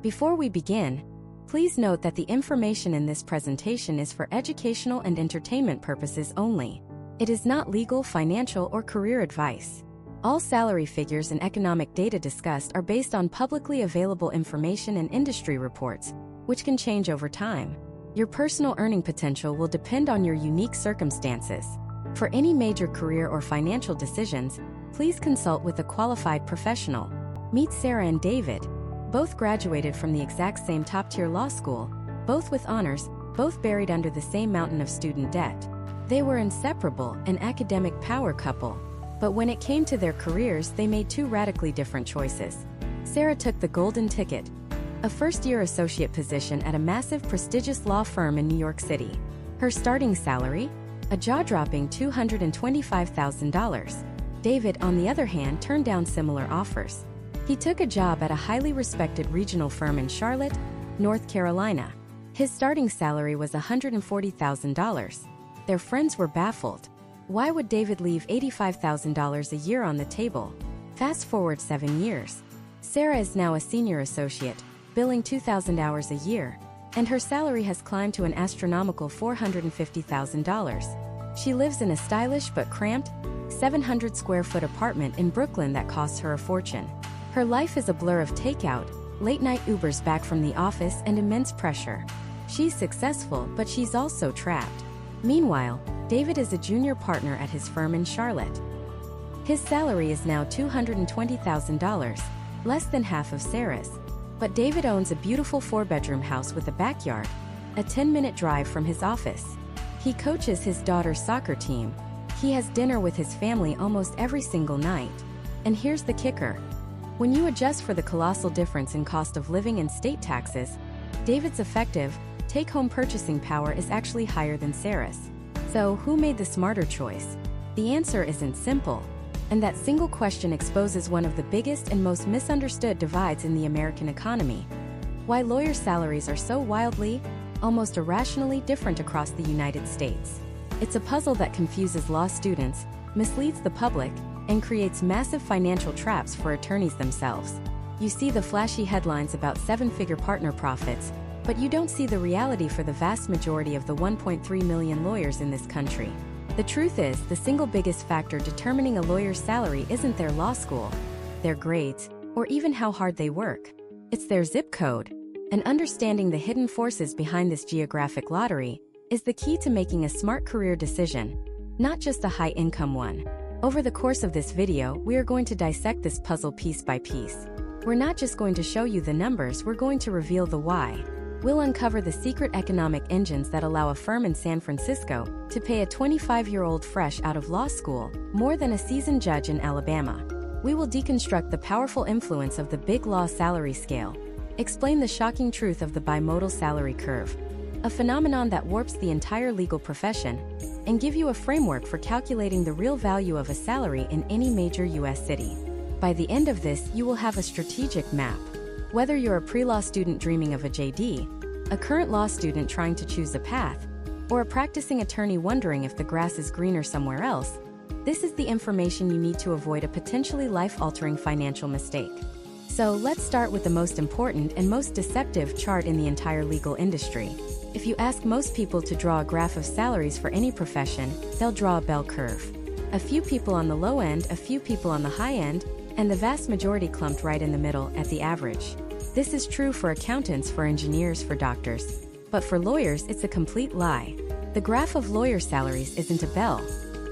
Before we begin, please note that the information in this presentation is for educational and entertainment purposes only. It is not legal, financial, or career advice. All salary figures and economic data discussed are based on publicly available information and industry reports, which can change over time. Your personal earning potential will depend on your unique circumstances. For any major career or financial decisions, please consult with a qualified professional. Meet Sarah and David. Both graduated from the exact same top-tier law school, both with honors, both buried under the same mountain of student debt. They were inseparable, an academic power couple. But when it came to their careers, they made two radically different choices. Sarah took the golden ticket, a first-year associate position at a massive, prestigious law firm in New York City. Her starting salary? A jaw-dropping $225,000. David, on the other hand, turned down similar offers. He took a job at a highly respected regional firm in Charlotte, North Carolina. His starting salary was $140,000. Their friends were baffled. Why would David leave $85,000 a year on the table? Fast forward 7 years. Sarah is now a senior associate, billing 2,000 hours a year, and her salary has climbed to an astronomical $450,000. She lives in a stylish but cramped, 700-square-foot apartment in Brooklyn that costs her a fortune. Her life is a blur of takeout, late-night Ubers back from the office, and immense pressure. She's successful, but she's also trapped. Meanwhile, David is a junior partner at his firm in Charlotte. His salary is now $220,000, less than half of Sarah's. But David owns a beautiful 4-bedroom house with a backyard, a 10-minute drive from his office. He coaches his daughter's soccer team. He has dinner with his family almost every single night. And here's the kicker. When you adjust for the colossal difference in cost of living and state taxes, David's effective, take-home purchasing power is actually higher than Sarah's. So, who made the smarter choice? The answer isn't simple. And that single question exposes one of the biggest and most misunderstood divides in the American economy. Why lawyer salaries are so wildly, almost irrationally different across the United States. It's a puzzle that confuses law students, misleads the public, and creates massive financial traps for attorneys themselves. You see the flashy headlines about 7-figure partner profits, but you don't see the reality for the vast majority of the 1.3 million lawyers in this country. The truth is, the single biggest factor determining a lawyer's salary isn't their law school, their grades, or even how hard they work. It's their zip code. And understanding the hidden forces behind this geographic lottery is the key to making a smart career decision, not just a high-income one. Over the course of this video, we are going to dissect this puzzle piece by piece. We're not just going to show you the numbers, we're going to reveal the why. We'll uncover the secret economic engines that allow a firm in San Francisco to pay a 25-year-old fresh out of law school more than a seasoned judge in Alabama. We will deconstruct the powerful influence of the big law salary scale, explain the shocking truth of the Bi-Modal salary curve, a phenomenon that warps the entire legal profession, and give you a framework for calculating the real value of a salary in any major U.S. city. By the end of this, you will have a strategic map. Whether you're a pre-law student dreaming of a JD, a current law student trying to choose a path, or a practicing attorney wondering if the grass is greener somewhere else, this is the information you need to avoid a potentially life-altering financial mistake. So let's start with the most important and most deceptive chart in the entire legal industry. If you ask most people to draw a graph of salaries for any profession, they'll draw a bell curve. A few people on the low end, a few people on the high end, and the vast majority clumped right in the middle, at the average. This is true for accountants, for engineers, for doctors. But for lawyers, it's a complete lie. The graph of lawyer salaries isn't a bell.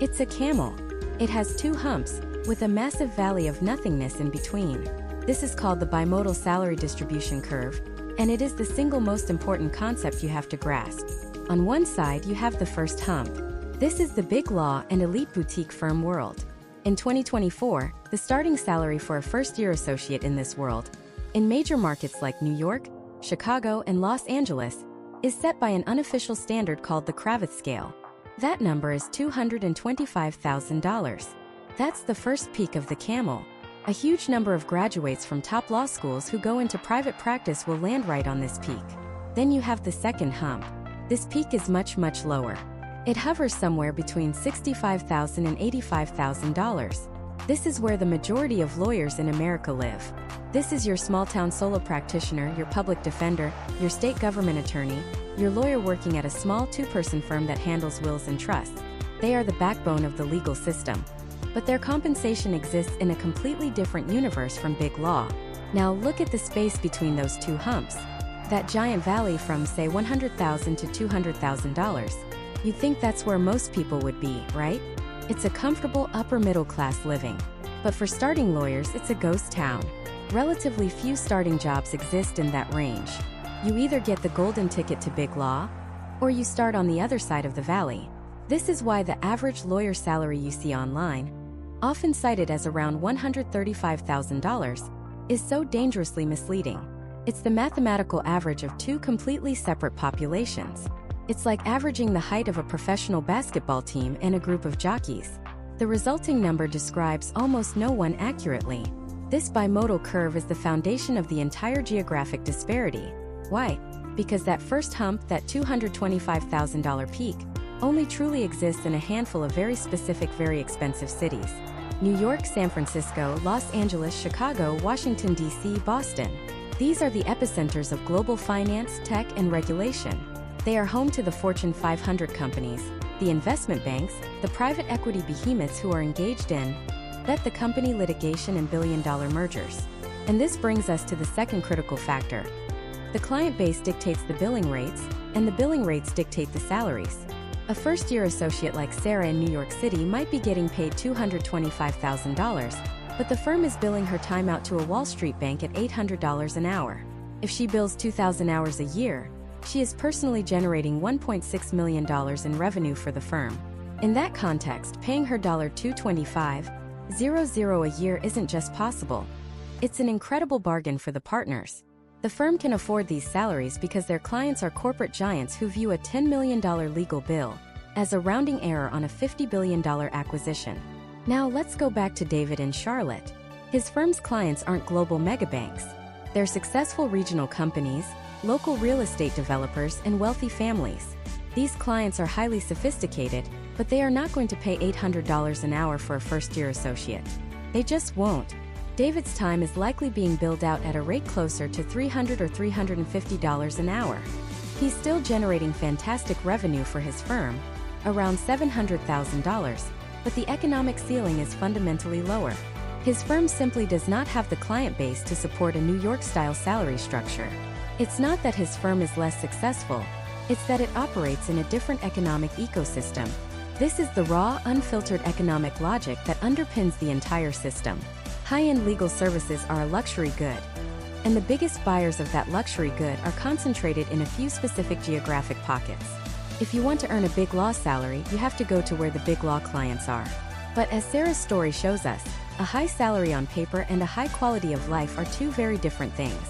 It's a camel. It has 2 humps, with a massive valley of nothingness in between. This is called the Bi-Modal salary distribution curve, and it is the single most important concept you have to grasp. On one side, you have the first hump. This is the big law and elite boutique firm world. In 2024, the starting salary for a first-year associate in this world, in major markets like New York, Chicago, and Los Angeles, is set by an unofficial standard called the Kravitz scale. That number is $225,000. That's the first peak of the camel. A huge number of graduates from top law schools who go into private practice will land right on this peak. Then you have the second hump. This peak is much, much lower. It hovers somewhere between $65,000 and $85,000. This is where the majority of lawyers in America live. This is your small-town solo practitioner, your public defender, your state government attorney, your lawyer working at a small two-person firm that handles wills and trusts. They are the backbone of the legal system. But their compensation exists in a completely different universe from big law. Now look at the space between those two humps. That giant valley from, say, $100,000 to $200,000. You'd think that's where most people would be, right? It's a comfortable upper-middle-class living. But for starting lawyers, it's a ghost town. Relatively few starting jobs exist in that range. You either get the golden ticket to big law, or you start on the other side of the valley. This is why the average lawyer salary you see online, often cited as around $135,000, is so dangerously misleading. It's the mathematical average of two completely separate populations. It's like averaging the height of a professional basketball team and a group of jockeys. The resulting number describes almost no one accurately. This bimodal curve is the foundation of the entire geographic disparity. Why? Because that first hump, that $225,000 peak, only truly exists in a handful of very specific, very expensive cities. New York, San Francisco, Los Angeles, Chicago, Washington, D.C., Boston. These are the epicenters of global finance, tech, and regulation. They are home to the Fortune 500 companies, the investment banks, the private equity behemoths who are engaged in the company litigation and billion-dollar mergers. And this brings us to the second critical factor. The client base dictates the billing rates, and the billing rates dictate the salaries. A first-year associate like Sarah in New York City might be getting paid $225,000, but the firm is billing her time out to a Wall Street bank at $800 an hour. If she bills 2,000 hours a year, she is personally generating $1.6 million in revenue for the firm. In that context, paying her $225,000 a year isn't just possible. It's an incredible bargain for the partners. The firm can afford these salaries because their clients are corporate giants who view a $10 million legal bill as a rounding error on a $50 billion acquisition. Now let's go back to David in Charlotte. His firm's clients aren't global megabanks. They're successful regional companies, local real estate developers, and wealthy families. These clients are highly sophisticated, but they are not going to pay $800 an hour for a first-year associate. They just won't. David's time is likely being billed out at a rate closer to $300 or $350 an hour. He's still generating fantastic revenue for his firm, around $700,000, but the economic ceiling is fundamentally lower. His firm simply does not have the client base to support a New York-style salary structure. It's not that his firm is less successful, it's that it operates in a different economic ecosystem. This is the raw, unfiltered economic logic that underpins the entire system. High-end legal services are a luxury good, and the biggest buyers of that luxury good are concentrated in a few specific geographic pockets. If you want to earn a big law salary, you have to go to where the big law clients are. But as Sarah's story shows us, a high salary on paper and a high quality of life are two very different things.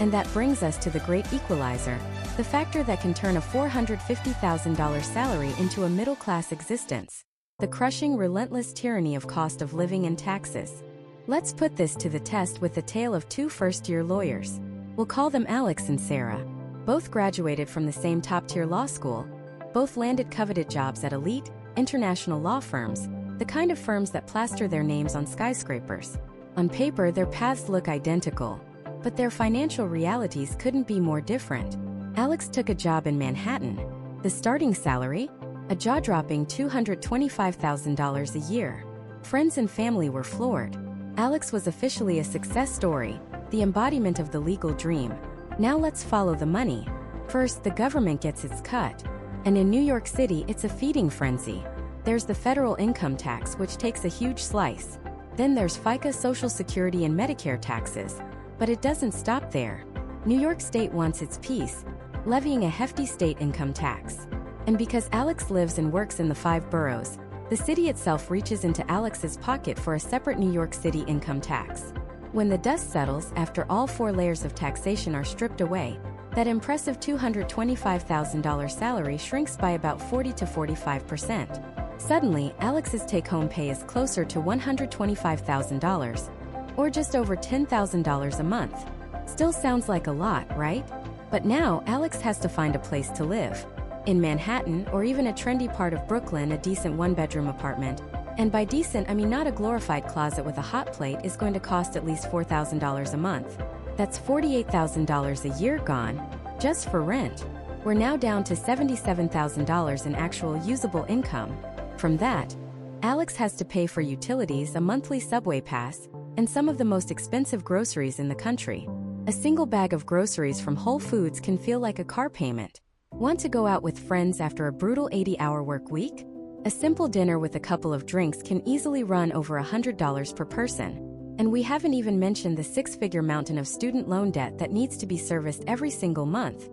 And that brings us to the great equalizer, the factor that can turn a $450,000 salary into a middle-class existence. The crushing, relentless tyranny of cost of living and taxes. Let's put this to the test with the tale of two first-year lawyers. We'll call them Alex and Sarah. Both graduated from the same top-tier law school. Both landed coveted jobs at elite, international law firms, the kind of firms that plaster their names on skyscrapers. On paper, their paths look identical, but their financial realities couldn't be more different. Alex took a job in Manhattan. The starting salary? A jaw-dropping $225,000 a year. Friends and family were floored. Alex was officially a success story, the embodiment of the legal dream. Now let's follow the money. First, the government gets its cut. And in New York City, it's a feeding frenzy. There's the federal income tax, which takes a huge slice. Then there's FICA, Social Security, and Medicare taxes. But it doesn't stop there. New York State wants its piece, levying a hefty state income tax. And because Alex lives and works in the 5 boroughs, the city itself reaches into Alex's pocket for a separate New York City income tax. When the dust settles after all 4 layers of taxation are stripped away, that impressive $225,000 salary shrinks by about 40 to 45%. Suddenly, Alex's take-home pay is closer to $125,000, or just over $10,000 a month. Still sounds like a lot, right? But now, Alex has to find a place to live. In Manhattan, or even a trendy part of Brooklyn, a decent 1-bedroom apartment, And by decent, I mean not a glorified closet with a hot plate is going to cost at least $4,000 a month. That's $48,000 a year gone, just for rent. We're now down to $77,000 in actual usable income. From that, Alex has to pay for utilities, a monthly subway pass, and some of the most expensive groceries in the country. A single bag of groceries from Whole Foods can feel like a car payment. Want to go out with friends after a brutal 80-hour work week? A simple dinner with a couple of drinks can easily run over $100 per person. And we haven't even mentioned the six-figure mountain of student loan debt that needs to be serviced every single month,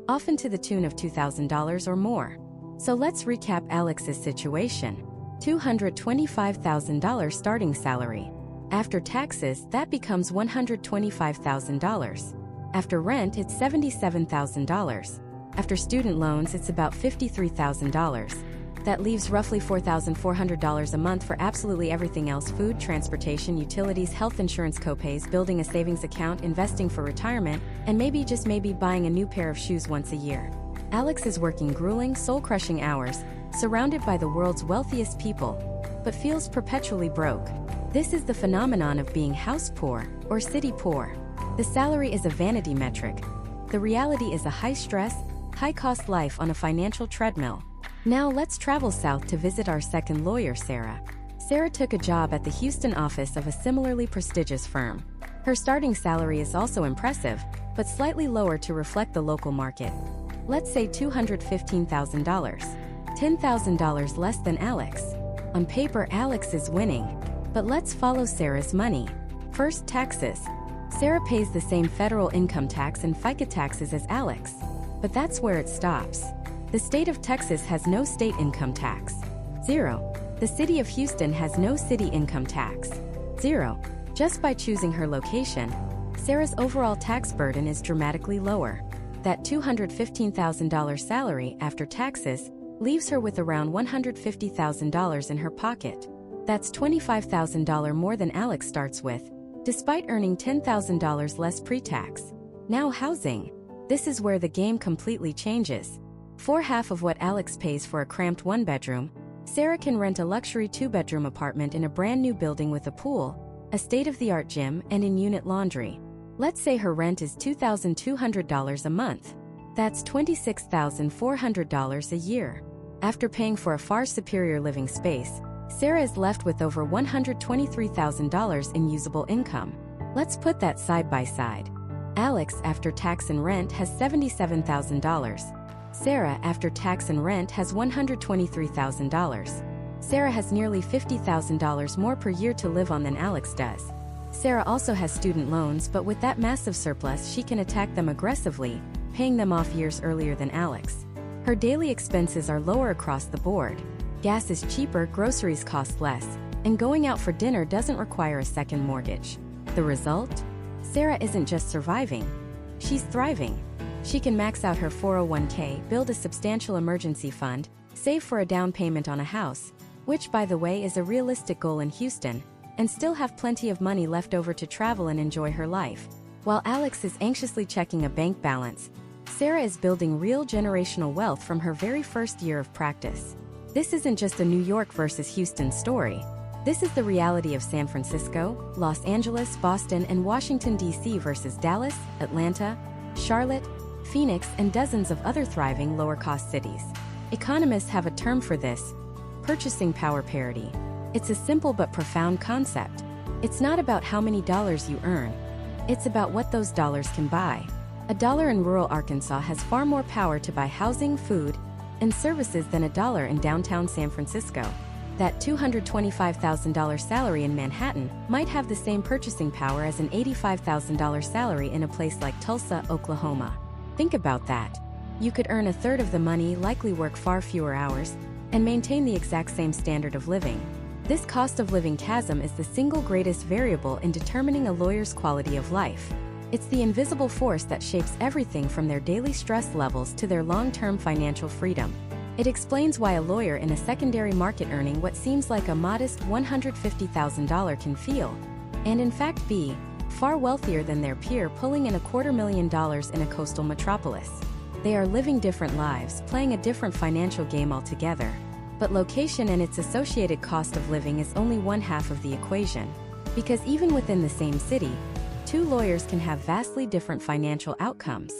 often to the tune of $2,000 or more. So let's recap Alex's situation. $225,000 starting salary. After taxes, that becomes $125,000. After rent, it's $77,000. After student loans, it's about $53,000. That leaves roughly $4,400 a month for absolutely everything else: food, transportation, utilities, health insurance copays, building a savings account, investing for retirement, and maybe, just maybe, buying a new pair of shoes once a year. Alex is working grueling, soul-crushing hours, surrounded by the world's wealthiest people, but feels perpetually broke. This is the phenomenon of being house poor or city poor. The salary is a vanity metric. The reality is a high-stress, high-cost life on a financial treadmill. Now let's travel south to visit our second lawyer, Sarah. Sarah took a job at the Houston office of a similarly prestigious firm. Her starting salary is also impressive, but slightly lower to reflect the local market. Let's say $215,000. $10,000 less than Alex. On paper, Alex is winning. But let's follow Sarah's money. First, taxes. Sarah pays the same federal income tax and FICA taxes as Alex. But that's where it stops. The state of Texas has no state income tax. 0. The city of Houston has no city income tax. 0. Just by choosing her location, Sarah's overall tax burden is dramatically lower. That $215,000 salary after taxes leaves her with around $150,000 in her pocket. That's $25,000 more than Alex starts with, despite earning $10,000 less pre-tax. Now housing. This is where the game completely changes. For half of what Alex pays for a cramped one-bedroom, Sarah can rent a luxury two-bedroom apartment in a brand-new building with a pool, a state-of-the-art gym, and in-unit laundry. Let's say her rent is $2,200 a month. That's $26,400 a year. After paying for a far superior living space, Sarah is left with over $123,000 in usable income. Let's put that side by side. Alex, after tax and rent, has $77,000. Sarah, after tax and rent, has $123,000. Sarah has nearly $50,000 more per year to live on than Alex does. Sarah also has student loans, but with that massive surplus, she can attack them aggressively, paying them off years earlier than Alex. Her daily expenses are lower across the board. Gas is cheaper, groceries cost less, and going out for dinner doesn't require a second mortgage. The result? Sarah isn't just surviving, she's thriving. She can max out her 401k, build a substantial emergency fund, save for a down payment on a house, which, by the way, is a realistic goal in Houston, and still have plenty of money left over to travel and enjoy her life. While Alex is anxiously checking a bank balance, Sarah is building real generational wealth from her very first year of practice. This isn't just a New York versus Houston story. This is the reality of San Francisco, Los Angeles, Boston, and Washington, D.C. versus Dallas, Atlanta, Charlotte, Phoenix, and dozens of other thriving lower-cost cities. Economists have a term for this: purchasing power parity. It's a simple but profound concept. It's not about how many dollars you earn. It's about what those dollars can buy. A dollar in rural Arkansas has far more power to buy housing, food, and services than a dollar in downtown San Francisco. That $225,000 salary in Manhattan might have the same purchasing power as an $85,000 salary in a place like Tulsa, Oklahoma. Think about that. You could earn a third of the money, likely work far fewer hours, and maintain the exact same standard of living. This cost of living chasm is the single greatest variable in determining a lawyer's quality of life. It's the invisible force that shapes everything from their daily stress levels to their long-term financial freedom. It explains why a lawyer in a secondary market earning what seems like a modest $150,000 can feel, and in fact be, far wealthier than their peer pulling in $250,000 in a coastal metropolis. They are living different lives, playing a different financial game altogether. But location and its associated cost of living is only one half of the equation. Because even within the same city, two lawyers can have vastly different financial outcomes.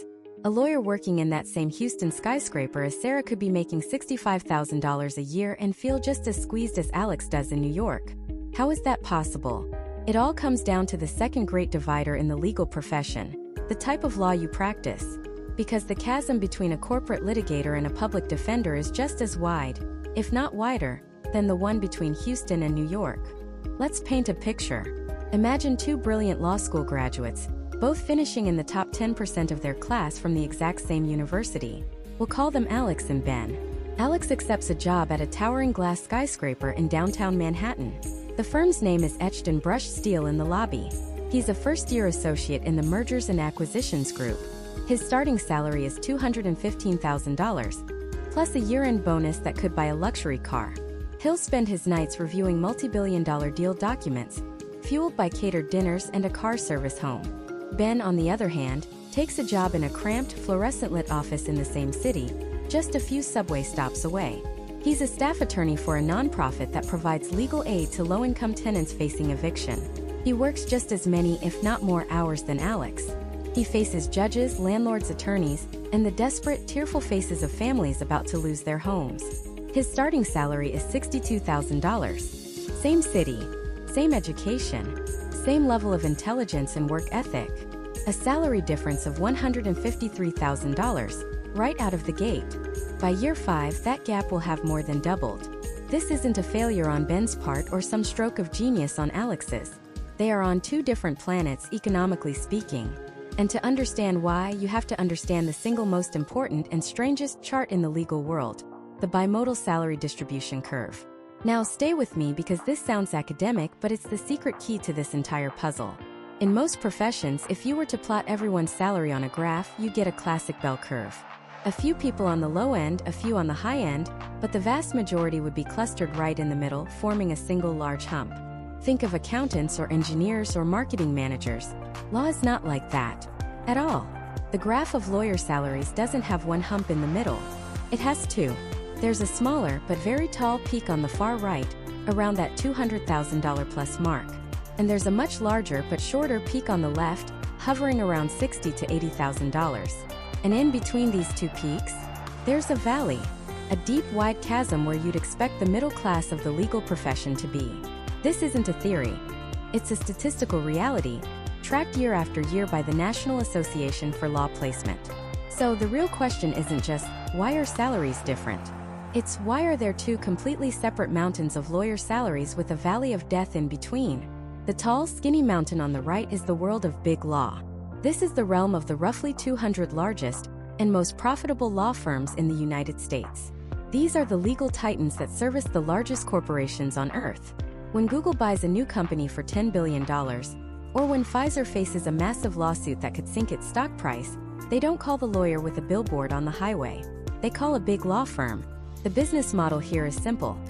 A lawyer working in that same Houston skyscraper as Sarah could be making $65,000 a year and feel just as squeezed as Alex does in New York. How is that possible? It all comes down to the second great divider in the legal profession, the type of law you practice. Because the chasm between a corporate litigator and a public defender is just as wide, if not wider, than the one between Houston and New York. Let's paint a picture. Imagine two brilliant law school graduates, both finishing in the top 10% of their class from the exact same university. We'll call them Alex and Ben. Alex accepts a job at a towering glass skyscraper in downtown Manhattan. The firm's name is etched in brushed steel in the lobby. He's a first-year associate in the Mergers and Acquisitions Group. His starting salary is $215,000, plus a year-end bonus that could buy a luxury car. He'll spend his nights reviewing multi-billion-dollar deal documents, fueled by catered dinners and a car service home. Ben, on the other hand, takes a job in a cramped, fluorescent-lit office in the same city, just a few subway stops away. He's a staff attorney for a nonprofit that provides legal aid to low-income tenants facing eviction. He works just as many, if not more, hours than Alex. He faces judges, landlords, attorneys, and the desperate, tearful faces of families about to lose their homes. His starting salary is $62,000. Same city, same education, same level of intelligence and work ethic. A salary difference of $153,000, right out of the gate. By year 5, that gap will have more than doubled. This isn't a failure on Ben's part or some stroke of genius on Alex's. They are on two different planets, economically speaking. And to understand why, you have to understand the single most important and strangest chart in the legal world, the Bi-Modal salary distribution curve. Now stay with me because this sounds academic, but it's the secret key to this entire puzzle. In most professions, if you were to plot everyone's salary on a graph, you'd get a classic bell curve. A few people on the low end, a few on the high end, but the vast majority would be clustered right in the middle, forming a single large hump. Think of accountants or engineers or marketing managers. Law is not like that at all. The graph of lawyer salaries doesn't have one hump in the middle. It has two. There's a smaller but very tall peak on the far right, around that $200,000 plus mark. And there's a much larger but shorter peak on the left, hovering around $60,000 to $80,000. And in between these two peaks, there's a valley, a deep, wide chasm where you'd expect the middle class of the legal profession to be. This isn't a theory. It's a statistical reality, tracked year after year by the National Association for Law Placement. So the real question isn't just, why are salaries different? It's why are there two completely separate mountains of lawyer salaries with a valley of death in between? The tall, skinny mountain on the right is the world of big law. This is the realm of the roughly 200 largest and most profitable law firms in the United States. These are the legal titans that service the largest corporations on earth. When Google buys a new company for $10 billion, or when Pfizer faces a massive lawsuit that could sink its stock price, they don't call the lawyer with a billboard on the highway. They call a big law firm. The business model here is simple.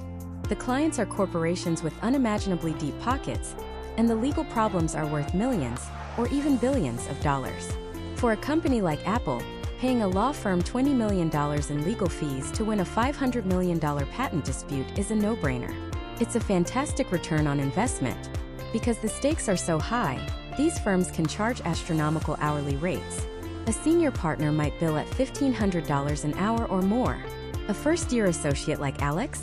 The clients are corporations with unimaginably deep pockets, and the legal problems are worth millions, or even billions of dollars. For a company like Apple, paying a law firm $20 million in legal fees to win a $500 million patent dispute is a no-brainer. It's a fantastic return on investment. Because the stakes are so high, these firms can charge astronomical hourly rates. A senior partner might bill at $1,500 an hour or more. A first-year associate like Alex?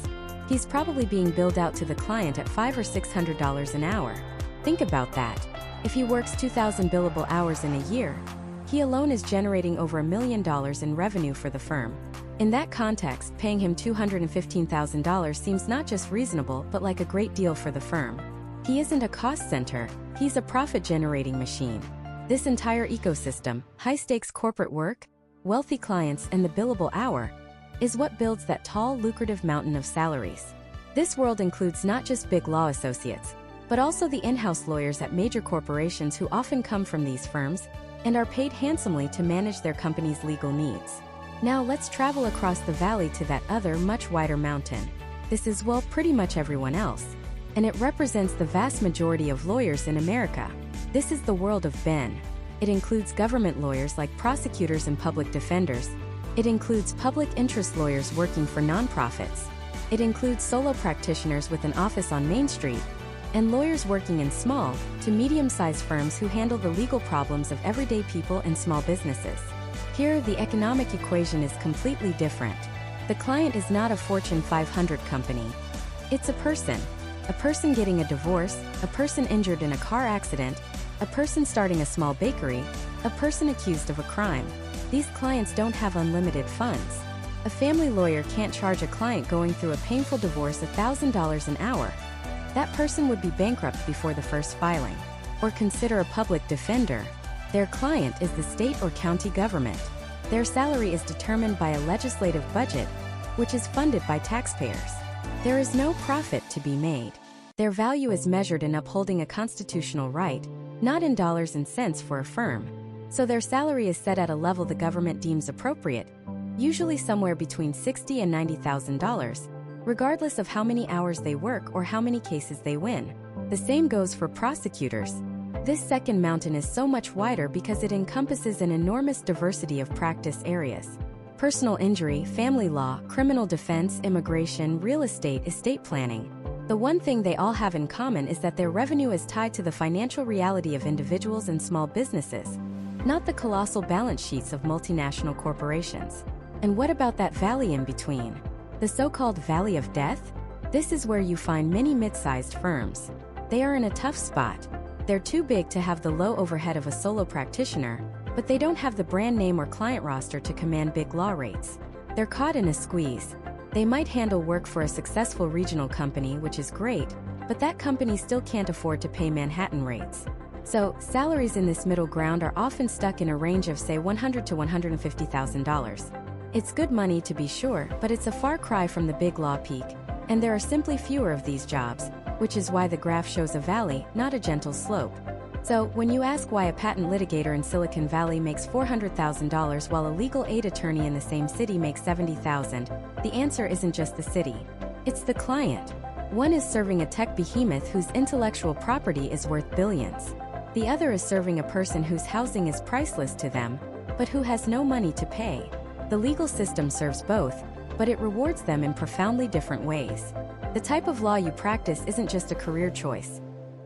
He's probably being billed out to the client at $500 or $600 an hour. Think about that. If he works 2,000 billable hours in a year, he alone is generating over $1 million in revenue for the firm. In that context, paying him $215,000 seems not just reasonable but like a great deal for the firm. He isn't a cost center, he's a profit-generating machine. This entire ecosystem, high-stakes corporate work, wealthy clients, and the billable hour, is what builds that tall, lucrative mountain of salaries. This world includes not just big law associates, but also the in-house lawyers at major corporations who often come from these firms and are paid handsomely to manage their company's legal needs. Now let's travel across the valley to that other, much wider mountain. This is, well, pretty much everyone else, and it represents the vast majority of lawyers in America. This is the world of Ben. It includes government lawyers like prosecutors and public defenders. It includes public interest lawyers working for nonprofits. It includes solo practitioners with an office on Main Street and lawyers working in small to medium-sized firms who handle the legal problems of everyday people and small businesses. Here, the economic equation is completely different. The client is not a Fortune 500 company. It's a person getting a divorce, a person injured in a car accident, a person starting a small bakery, a person accused of a crime. These clients don't have unlimited funds. A family lawyer can't charge a client going through a painful divorce $1,000 an hour. That person would be bankrupt before the first filing. Or consider a public defender. Their client is the state or county government. Their salary is determined by a legislative budget, which is funded by taxpayers. There is no profit to be made. Their value is measured in upholding a constitutional right, not in dollars and cents for a firm. So their salary is set at a level the government deems appropriate, usually somewhere between $60,000 and $90,000, regardless of how many hours they work or how many cases they win. The same goes for prosecutors. This second mountain is so much wider because it encompasses an enormous diversity of practice areas. Personal injury, family law, criminal defense, immigration, real estate, estate planning. The one thing they all have in common is that their revenue is tied to the financial reality of individuals and small businesses, not the colossal balance sheets of multinational corporations. And what about that valley in between? The so-called Valley of Death? This is where you find many mid-sized firms. They are in a tough spot. They're too big to have the low overhead of a solo practitioner, but they don't have the brand name or client roster to command big law rates. They're caught in a squeeze. They might handle work for a successful regional company, which is great, but that company still can't afford to pay Manhattan rates. So, salaries in this middle ground are often stuck in a range of, say, $100,000 to $150,000. It's good money to be sure, but it's a far cry from the big law peak, and there are simply fewer of these jobs, which is why the graph shows a valley, not a gentle slope. So, when you ask why a patent litigator in Silicon Valley makes $400,000 while a legal aid attorney in the same city makes $70,000, the answer isn't just the city. It's the client. One is serving a tech behemoth whose intellectual property is worth billions. The other is serving a person whose housing is priceless to them, but who has no money to pay. The legal system serves both, but it rewards them in profoundly different ways. The type of law you practice isn't just a career choice.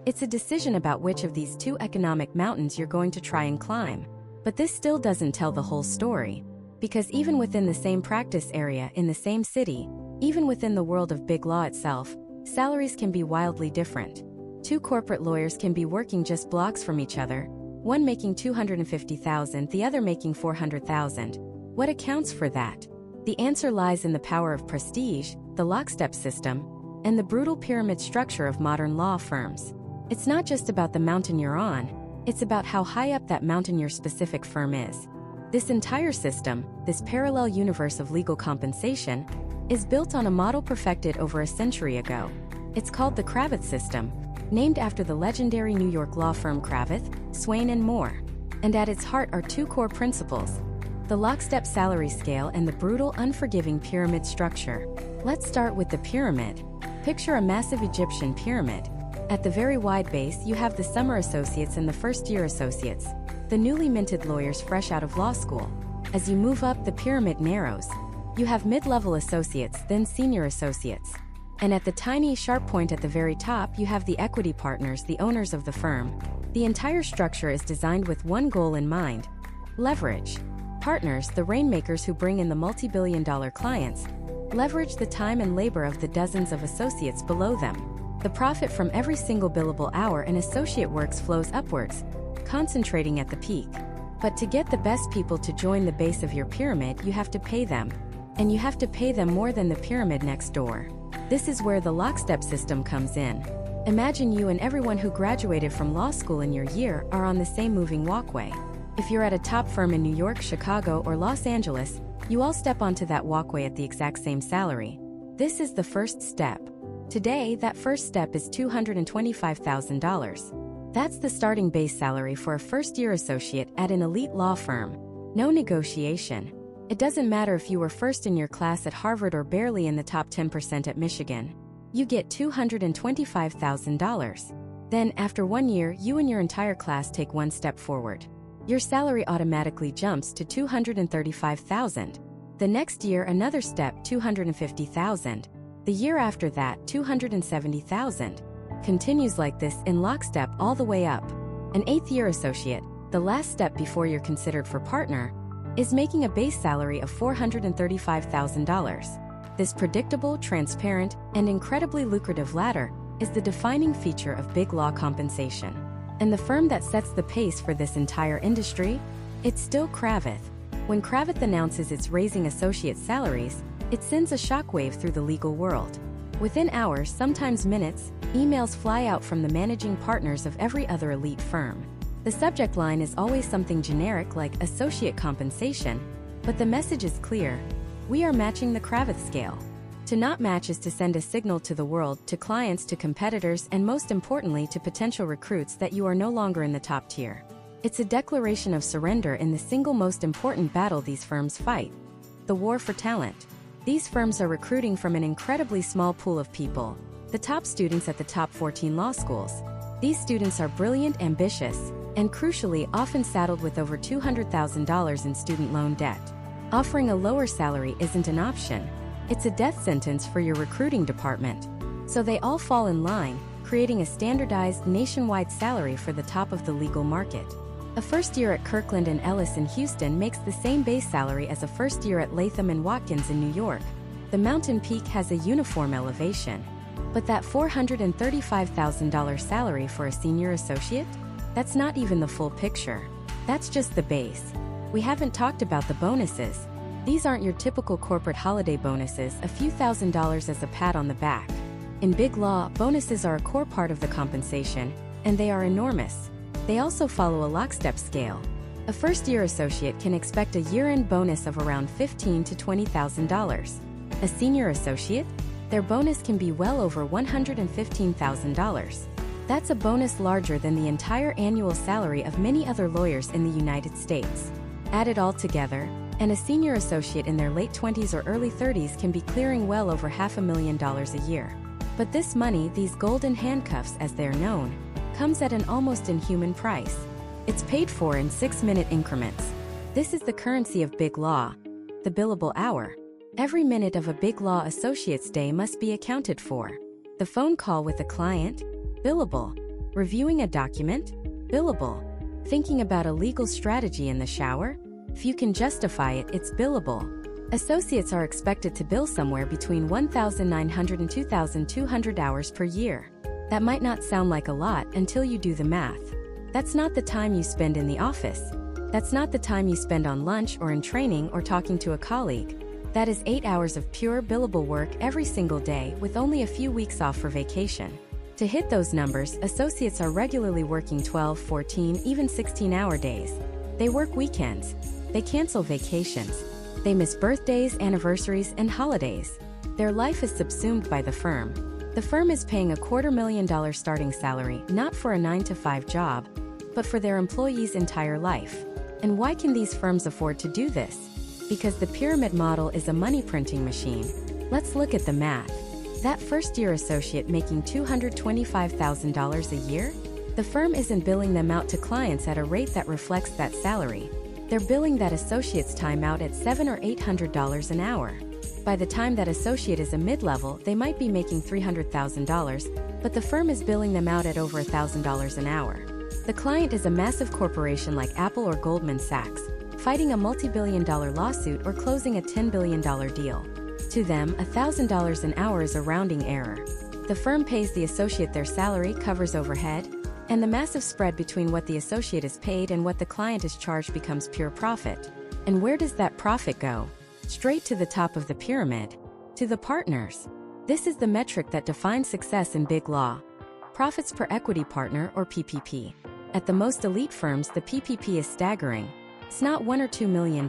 It's a decision about which of these two economic mountains you're going to try and climb. But this still doesn't tell the whole story. Because even within the same practice area in the same city, even within the world of big law itself, salaries can be wildly different. Two corporate lawyers can be working just blocks from each other, one making $250,000, the other making $400,000. What accounts for that? The answer lies in the power of prestige, the lockstep system, and the brutal pyramid structure of modern law firms. It's not just about the mountain you're on, it's about how high up that mountain your specific firm is. This entire system, this parallel universe of legal compensation, is built on a model perfected over a century ago. It's called the Cravath system, named after the legendary New York law firm Cravath, Swaine & Moore. And at its heart are two core principles: the lockstep salary scale and the brutal, unforgiving pyramid structure. Let's start with the pyramid. Picture a massive Egyptian pyramid. At the very wide base, you have the summer associates and the first-year associates, the newly minted lawyers fresh out of law school. As you move up, the pyramid narrows. You have mid-level associates, then senior associates. And at the tiny, sharp point at the very top, you have the equity partners, the owners of the firm. The entire structure is designed with one goal in mind: leverage. Partners, the rainmakers who bring in the multi-billion-dollar clients, leverage the time and labor of the dozens of associates below them. The profit from every single billable hour an associate works flows upwards, concentrating at the peak. But to get the best people to join the base of your pyramid, you have to pay them. And you have to pay them more than the pyramid next door. This is where the lockstep system comes in. Imagine you and everyone who graduated from law school in your year are on the same moving walkway. If you're at a top firm in New York, Chicago, or Los Angeles, you all step onto that walkway at the exact same salary. This is the first step. Today, that first step is $225,000. That's the starting base salary for a first-year associate at an elite law firm. No negotiation. It doesn't matter if you were first in your class at Harvard or barely in the top 10% at Michigan. You get $225,000. Then, after 1 year, you and your entire class take one step forward. Your salary automatically jumps to $235,000. The next year, another step, $250,000. The year after that, $270,000. Continues like this in lockstep all the way up. An 8th-year associate, the last step before you're considered for partner, is making a base salary of $435,000. This predictable, transparent, and incredibly lucrative ladder is the defining feature of big law compensation. And the firm that sets the pace for this entire industry? It's still Cravath. When Cravath announces it's raising associate salaries, it sends a shockwave through the legal world. Within hours, sometimes minutes, emails fly out from the managing partners of every other elite firm. The subject line is always something generic like associate compensation, but the message is clear. We are matching the Cravath scale. To not match is to send a signal to the world, to clients, to competitors, and most importantly to potential recruits that you are no longer in the top tier. It's a declaration of surrender in the single most important battle these firms fight: the war for talent. These firms are recruiting from an incredibly small pool of people, the top students at the top 14 law schools. These students are brilliant, ambitious, and crucially often saddled with over $200,000 in student loan debt. Offering a lower salary isn't an option. It's a death sentence for your recruiting department. So they all fall in line, creating a standardized nationwide salary for the top of the legal market. A first year at Kirkland & Ellis in Houston makes the same base salary as a first year at Latham & Watkins in New York. The mountain peak has a uniform elevation. But that $435,000 salary for a senior associate? That's not even the full picture. That's just the base. We haven't talked about the bonuses. These aren't your typical corporate holiday bonuses, a few $1,000s as a pat on the back. In big law, bonuses are a core part of the compensation, and they are enormous. They also follow a lockstep scale. A first-year associate can expect a year-end bonus of around $15,000 to $20,000. A senior associate? Their bonus can be well over $115,000. That's a bonus larger than the entire annual salary of many other lawyers in the United States. Add it all together, and a senior associate in their late 20s or early 30s can be clearing well over $500,000 a year. But this money, these golden handcuffs as they're known, comes at an almost inhuman price. It's paid for in 6-minute increments. This is the currency of big law, the billable hour. Every minute of a big law associate's day must be accounted for. The phone call with a client? Billable. Reviewing a document? Billable. Thinking about a legal strategy in the shower? If you can justify it, it's billable. Associates are expected to bill somewhere between 1,900 and 2,200 hours per year. That might not sound like a lot until you do the math. That's not the time you spend in the office. That's not the time you spend on lunch or in training or talking to a colleague. That is 8 hours of pure billable work every single day with only a few weeks off for vacation. To hit those numbers, associates are regularly working 12, 14, even 16-hour days. They work weekends. They cancel vacations. They miss birthdays, anniversaries, and holidays. Their life is subsumed by the firm. The firm is paying a $250,000 starting salary not for a 9-to-5 job, but for their employees' entire life. And why can these firms afford to do this? Because the pyramid model is a money printing machine. Let's look at the math. That first-year associate making $225,000 a year? The firm isn't billing them out to clients at a rate that reflects that salary. They're billing that associate's time out at $700 or $800 an hour. By the time that associate is a mid-level, they might be making $300,000, but the firm is billing them out at over $1,000 an hour. The client is a massive corporation like Apple or Goldman Sachs, fighting a multi-billion-dollar lawsuit or closing a $10 billion deal. To them, $1,000 an hour is a rounding error. The firm pays the associate their salary, covers overhead, and the massive spread between what the associate is paid and what the client is charged becomes pure profit. And where does that profit go? Straight to the top of the pyramid, to the partners. This is the metric that defines success in big law. Profits per equity partner, or PPP. At the most elite firms, the PPP is staggering. It's not $1 or $2 million.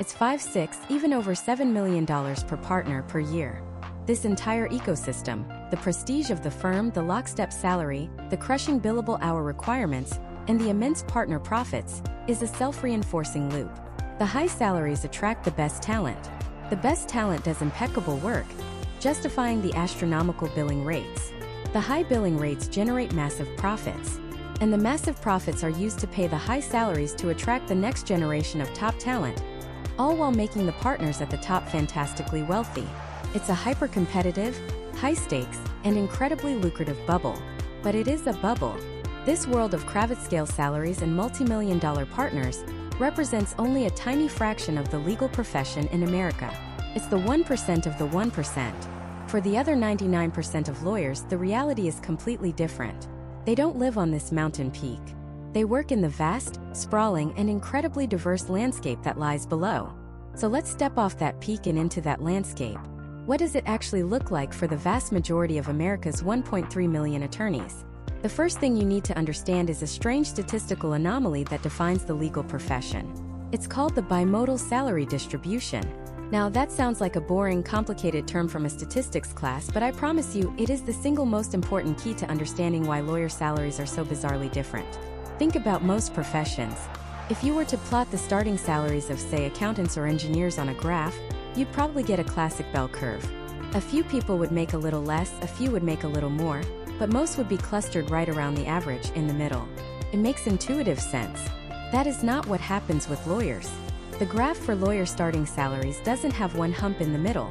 It's 5, 6, even over $7 million per partner per year. This entire ecosystem, the prestige of the firm, the lockstep salary, the crushing billable hour requirements, and the immense partner profits, is a self-reinforcing loop. The high salaries attract the best talent. The best talent does impeccable work, justifying the astronomical billing rates. The high billing rates generate massive profits. And the massive profits are used to pay the high salaries to attract the next generation of top talent, all while making the partners at the top fantastically wealthy. It's a hyper-competitive, high-stakes, and incredibly lucrative bubble. But it is a bubble. This world of Kravitz-scale salaries and multi-million-dollar partners represents only a tiny fraction of the legal profession in America. It's the 1% of the 1%. For the other 99% of lawyers, the reality is completely different. They don't live on this mountain peak. They work in the vast, sprawling, and incredibly diverse landscape that lies below. So let's step off that peak and into that landscape. What does it actually look like for the vast majority of America's 1.3 million attorneys? The first thing you need to understand is a strange statistical anomaly that defines the legal profession. It's called the Bi-Modal salary distribution. Now, that sounds like a boring, complicated term from a statistics class, but I promise you, it is the single most important key to understanding why lawyer salaries are so bizarrely different. Think about most professions. If you were to plot the starting salaries of, say, accountants or engineers on a graph, you'd probably get a classic bell curve. A few people would make a little less, a few would make a little more, but most would be clustered right around the average, in the middle. It makes intuitive sense. That is not what happens with lawyers. The graph for lawyer starting salaries doesn't have one hump in the middle.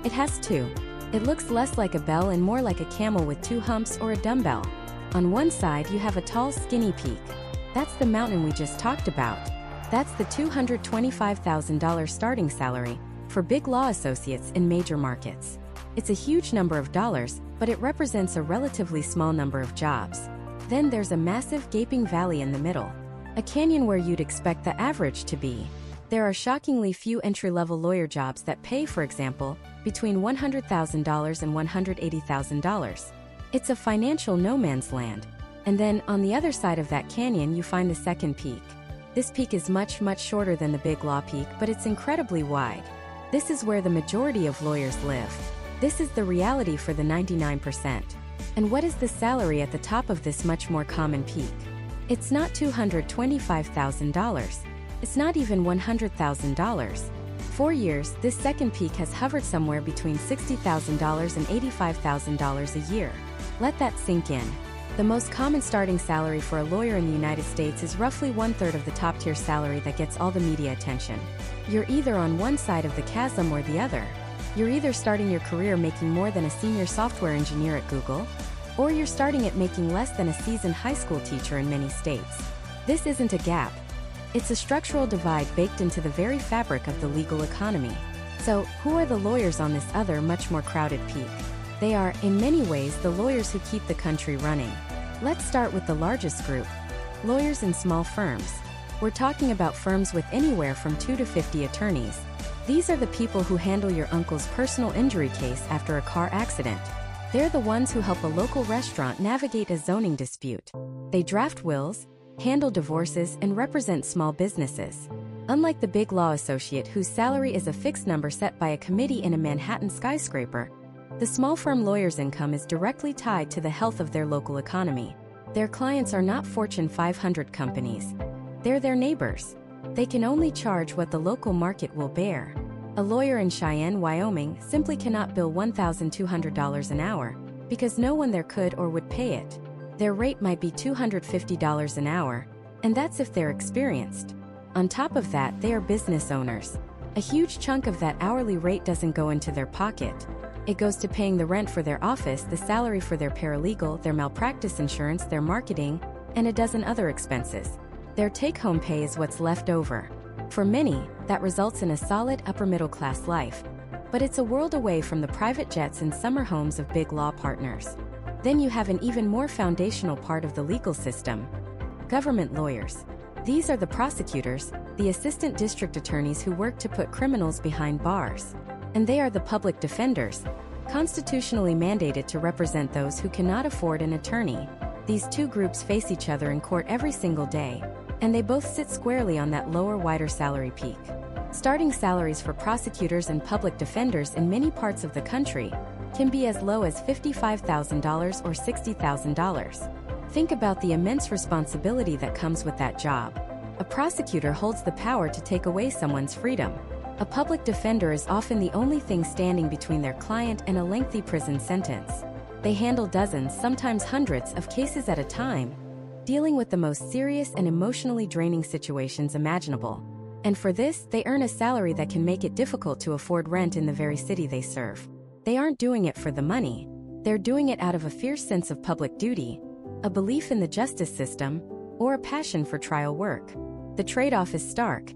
It has two. It looks less like a bell and more like a camel with two humps or a dumbbell. On one side you have a tall, skinny peak. That's the mountain we just talked about. That's the $225,000 starting salary for big law associates in major markets. It's a huge number of dollars, but it represents a relatively small number of jobs. Then there's a massive gaping valley in the middle, a canyon where you'd expect the average to be. There are shockingly few entry-level lawyer jobs that pay, for example, between $100,000 and $180,000. It's a financial no man's land. And then, on the other side of that canyon, you find the second peak. This peak is much, much shorter than the big law peak, but it's incredibly wide. This is where the majority of lawyers live. This is the reality for the 99%. And what is the salary at the top of this much more common peak? It's not $225,000. It's not even $100,000. For years, this second peak has hovered somewhere between $60,000 and $85,000 a year. Let that sink in. The most common starting salary for a lawyer in the United States is roughly 1/3 of the top-tier salary that gets all the media attention. You're either on one side of the chasm or the other. You're either starting your career making more than a senior software engineer at Google, or you're starting at making less than a seasoned high school teacher in many states. This isn't a gap. It's a structural divide baked into the very fabric of the legal economy. So, who are the lawyers on this other, much more crowded peak? They are, in many ways, the lawyers who keep the country running. Let's start with the largest group: lawyers in small firms. We're talking about firms with anywhere from 2 to 50 attorneys. These are the people who handle your uncle's personal injury case after a car accident. They're the ones who help a local restaurant navigate a zoning dispute. They draft wills, handle divorces, and represent small businesses. Unlike the big law associate whose salary is a fixed number set by a committee in a Manhattan skyscraper, the small firm lawyer's income is directly tied to the health of their local economy. Their clients are not Fortune 500 companies. They're their neighbors. They can only charge what the local market will bear. A lawyer in Cheyenne, Wyoming, simply cannot bill $1,200 an hour because no one there could or would pay it. Their rate might be $250 an hour, and that's if they're experienced. On top of that, they are business owners. A huge chunk of that hourly rate doesn't go into their pocket. It goes to paying the rent for their office, the salary for their paralegal, their malpractice insurance, their marketing, and a dozen other expenses. Their take-home pay is what's left over. For many, that results in a solid upper-middle-class life. But it's a world away from the private jets and summer homes of big law partners. Then you have an even more foundational part of the legal system: government lawyers. These are the prosecutors, the assistant district attorneys who work to put criminals behind bars. And they are the public defenders, constitutionally mandated to represent those who cannot afford an attorney. These two groups face each other in court every single day, and they both sit squarely on that lower, wider salary peak. Starting salaries for prosecutors and public defenders in many parts of the country can be as low as $55,000 or $60,000. Think about the immense responsibility that comes with that job. A prosecutor holds the power to take away someone's freedom. A public defender is often the only thing standing between their client and a lengthy prison sentence. They handle dozens, sometimes hundreds, of cases at a time, dealing with the most serious and emotionally draining situations imaginable. And for this, they earn a salary that can make it difficult to afford rent in the very city they serve. They aren't doing it for the money. They're doing it out of a fierce sense of public duty, a belief in the justice system, or a passion for trial work. The trade-off is stark.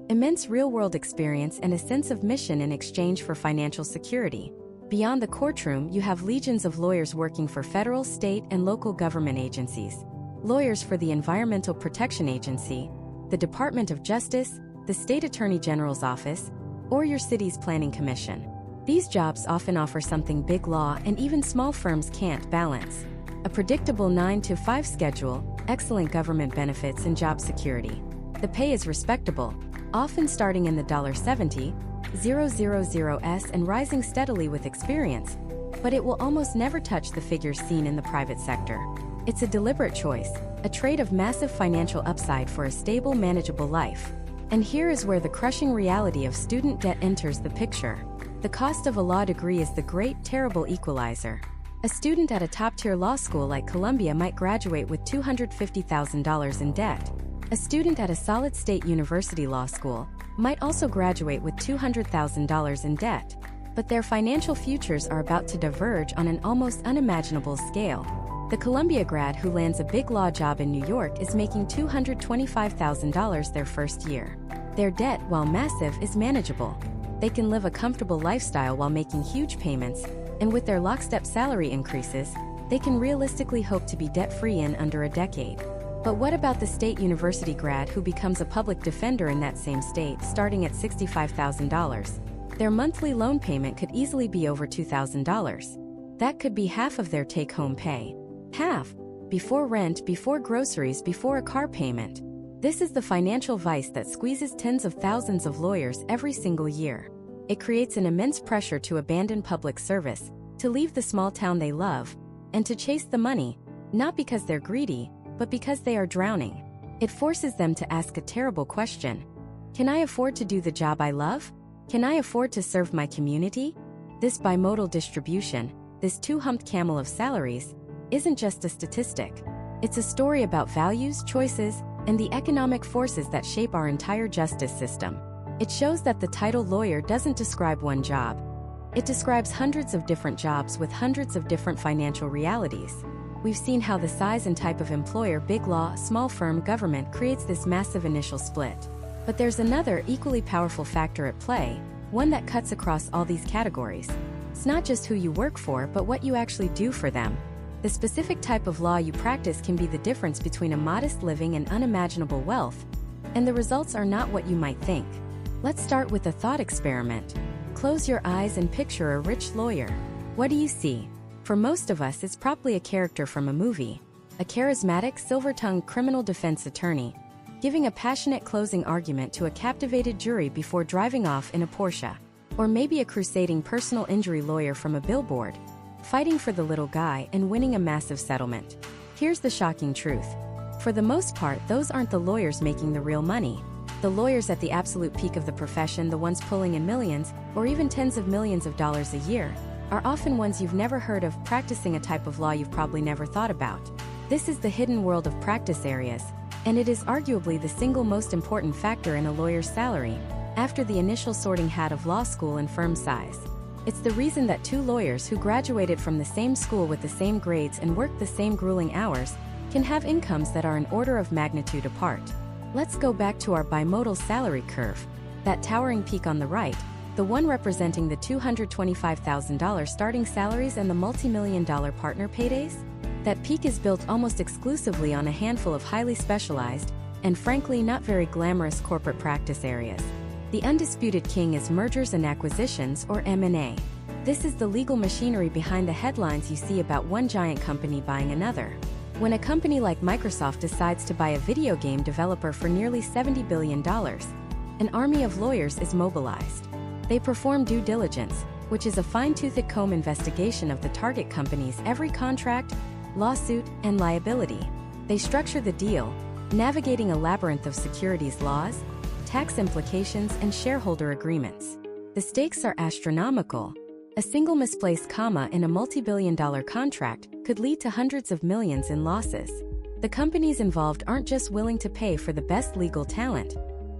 Immense real-world experience and a sense of mission in exchange for financial security. Beyond the courtroom, you have legions of lawyers working for federal, state, and local government agencies. Lawyers for the Environmental Protection Agency, the Department of Justice, the State Attorney General's office, or your city's planning commission. These jobs often offer something big law and even small firms can't balance: a predictable 9-to-5 schedule, excellent government benefits, and job security. The pay is respectable, often starting in the $70,000s and rising steadily with experience, but it will almost never touch the figures seen in the private sector. It's a deliberate choice, a trade of massive financial upside for a stable, manageable life. And here is where the crushing reality of student debt enters the picture. The cost of a law degree is the great, terrible equalizer. A student at a top-tier law school like Columbia might graduate with $250,000 in debt. A student at a solid state university law school might also graduate with $200,000 in debt. But their financial futures are about to diverge on an almost unimaginable scale. The Columbia grad who lands a big law job in New York is making $225,000 their first year. Their debt, while massive, is manageable. They can live a comfortable lifestyle while making huge payments, and with their lockstep salary increases, they can realistically hope to be debt-free in under a decade. But what about the state university grad who becomes a public defender in that same state, starting at $65,000? Their monthly loan payment could easily be over $2,000. That could be half of their take-home pay. Half, before rent, before groceries, before a car payment. This is the financial vice that squeezes tens of thousands of lawyers every single year. It creates an immense pressure to abandon public service, to leave the small town they love, and to chase the money, not because they're greedy, but because they are drowning. It forces them to ask a terrible question. Can I afford to do the job I love? Can I afford to serve my community? This bimodal distribution, this two-humped camel of salaries, isn't just a statistic. It's a story about values, choices, and the economic forces that shape our entire justice system. It shows that the title lawyer doesn't describe one job. It describes hundreds of different jobs with hundreds of different financial realities. We've seen how the size and type of employer, big law, small firm, government, creates this massive initial split. But there's another equally powerful factor at play, one that cuts across all these categories. It's not just who you work for, but what you actually do for them. The specific type of law you practice can be the difference between a modest living and unimaginable wealth, and the results are not what you might think. Let's start with a thought experiment. Close your eyes and picture a rich lawyer. What do you see? For most of us, it's probably a character from a movie. A charismatic, silver-tongued criminal defense attorney, giving a passionate closing argument to a captivated jury before driving off in a Porsche. Or maybe a crusading personal injury lawyer from a billboard, fighting for the little guy and winning a massive settlement. Here's the shocking truth. For the most part, those aren't the lawyers making the real money. The lawyers at the absolute peak of the profession, the ones pulling in millions, or even tens of millions of dollars a year, are often ones you've never heard of, practicing a type of law you've probably never thought about. This is the hidden world of practice areas, and it is arguably the single most important factor in a lawyer's salary, after the initial sorting hat of law school and firm size. It's the reason that two lawyers who graduated from the same school with the same grades and worked the same grueling hours can have incomes that are an order of magnitude apart. Let's go back to our bimodal salary curve. That towering peak on the right, the one representing the $225,000 starting salaries and the multi-million-dollar partner paydays? That peak is built almost exclusively on a handful of highly specialized, and frankly not very glamorous corporate practice areas. The undisputed king is mergers and acquisitions, or M&A. This is the legal machinery behind the headlines you see about one giant company buying another. When a company like Microsoft decides to buy a video game developer for nearly $70 billion, an army of lawyers is mobilized. They perform due diligence, which is a fine-toothed comb investigation of the target company's every contract, lawsuit, and liability. They structure the deal, navigating a labyrinth of securities laws, tax implications, and shareholder agreements. The stakes are astronomical. A single misplaced comma in a multi-billion-dollar contract could lead to hundreds of millions in losses. The companies involved aren't just willing to pay for the best legal talent.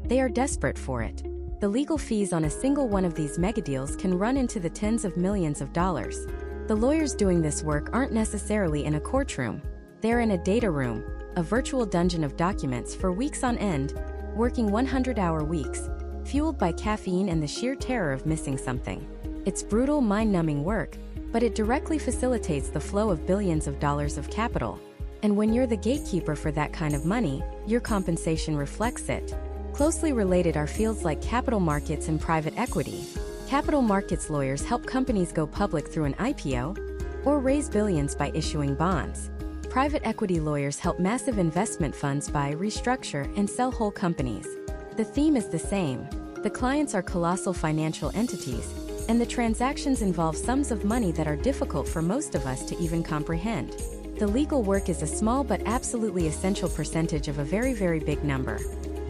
They are desperate for it. The The legal fees on a single one of these megadeals can run into the tens of millions of dollars. The lawyers doing this work aren't necessarily in a courtroom. They're in a data room, a virtual dungeon of documents for weeks on end, working 100-hour weeks, fueled by caffeine and the sheer terror of missing something. It's brutal, mind-numbing work, but it directly facilitates the flow of billions of dollars of capital. And when you're the gatekeeper for that kind of money, your compensation reflects it. Closely related are fields like capital markets and private equity. Capital markets lawyers help companies go public through an IPO or raise billions by issuing bonds. Private equity lawyers help massive investment funds buy, restructure, and sell whole companies. The theme is the same. The clients are colossal financial entities, and the transactions involve sums of money that are difficult for most of us to even comprehend. The legal work is a small but absolutely essential percentage of a very, very big number.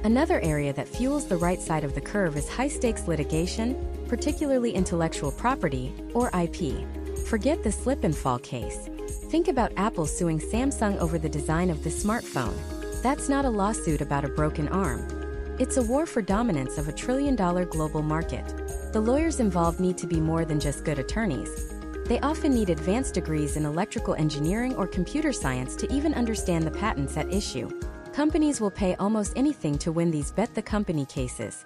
Another area that fuels the right side of the curve is high-stakes litigation, particularly intellectual property, or IP. Forget the slip-and-fall case. Think about Apple suing Samsung over the design of the smartphone. That's not a lawsuit about a broken arm. It's a war for dominance of a trillion-dollar global market. The lawyers involved need to be more than just good attorneys. They often need advanced degrees in electrical engineering or computer science to even understand the patents at issue. Companies will pay almost anything to win these bet-the-company cases.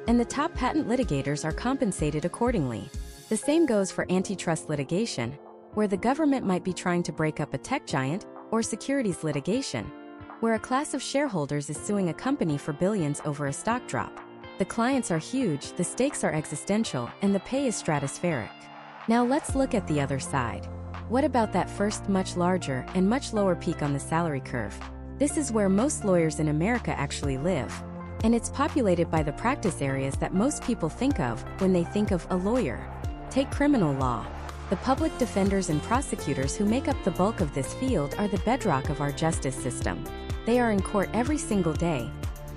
And the top patent litigators are compensated accordingly. The same goes for antitrust litigation, where the government might be trying to break up a tech giant, or securities litigation, where a class of shareholders is suing a company for billions over a stock drop. The clients are huge, the stakes are existential, and the pay is stratospheric. Now let's look at the other side. What about that first, much larger and much lower peak on the salary curve? This is where most lawyers in America actually live. And it's populated by the practice areas that most people think of when they think of a lawyer. Take criminal law. The public defenders and prosecutors who make up the bulk of this field are the bedrock of our justice system. They are in court every single day,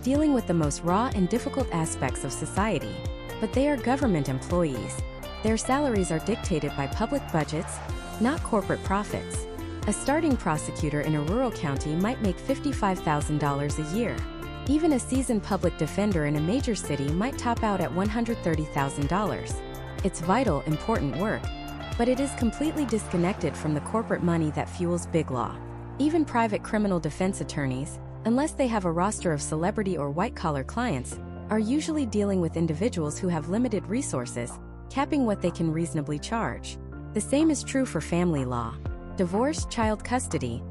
dealing with the most raw and difficult aspects of society. But they are government employees. Their salaries are dictated by public budgets, not corporate profits. A starting prosecutor in a rural county might make $55,000 a year. Even a seasoned public defender in a major city might top out at $130,000. It's vital, important work, but it is completely disconnected from the corporate money that fuels big law. Even private criminal defense attorneys, unless they have a roster of celebrity or white-collar clients, are usually dealing with individuals who have limited resources, capping what they can reasonably charge. The same is true for family law. Divorce, child custody.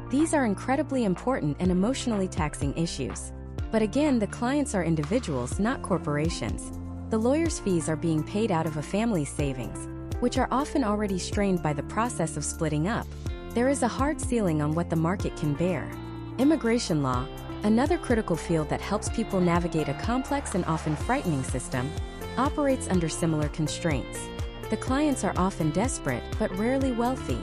These are incredibly important and emotionally taxing issues. But again, the clients are individuals, not corporations. The lawyer's fees are being paid out of a family's savings, which are often already strained by the process of splitting up. There is a hard ceiling on what the market can bear. Immigration law, another critical field that helps people navigate a complex and often frightening system, operates under similar constraints. The clients are often desperate, but rarely wealthy.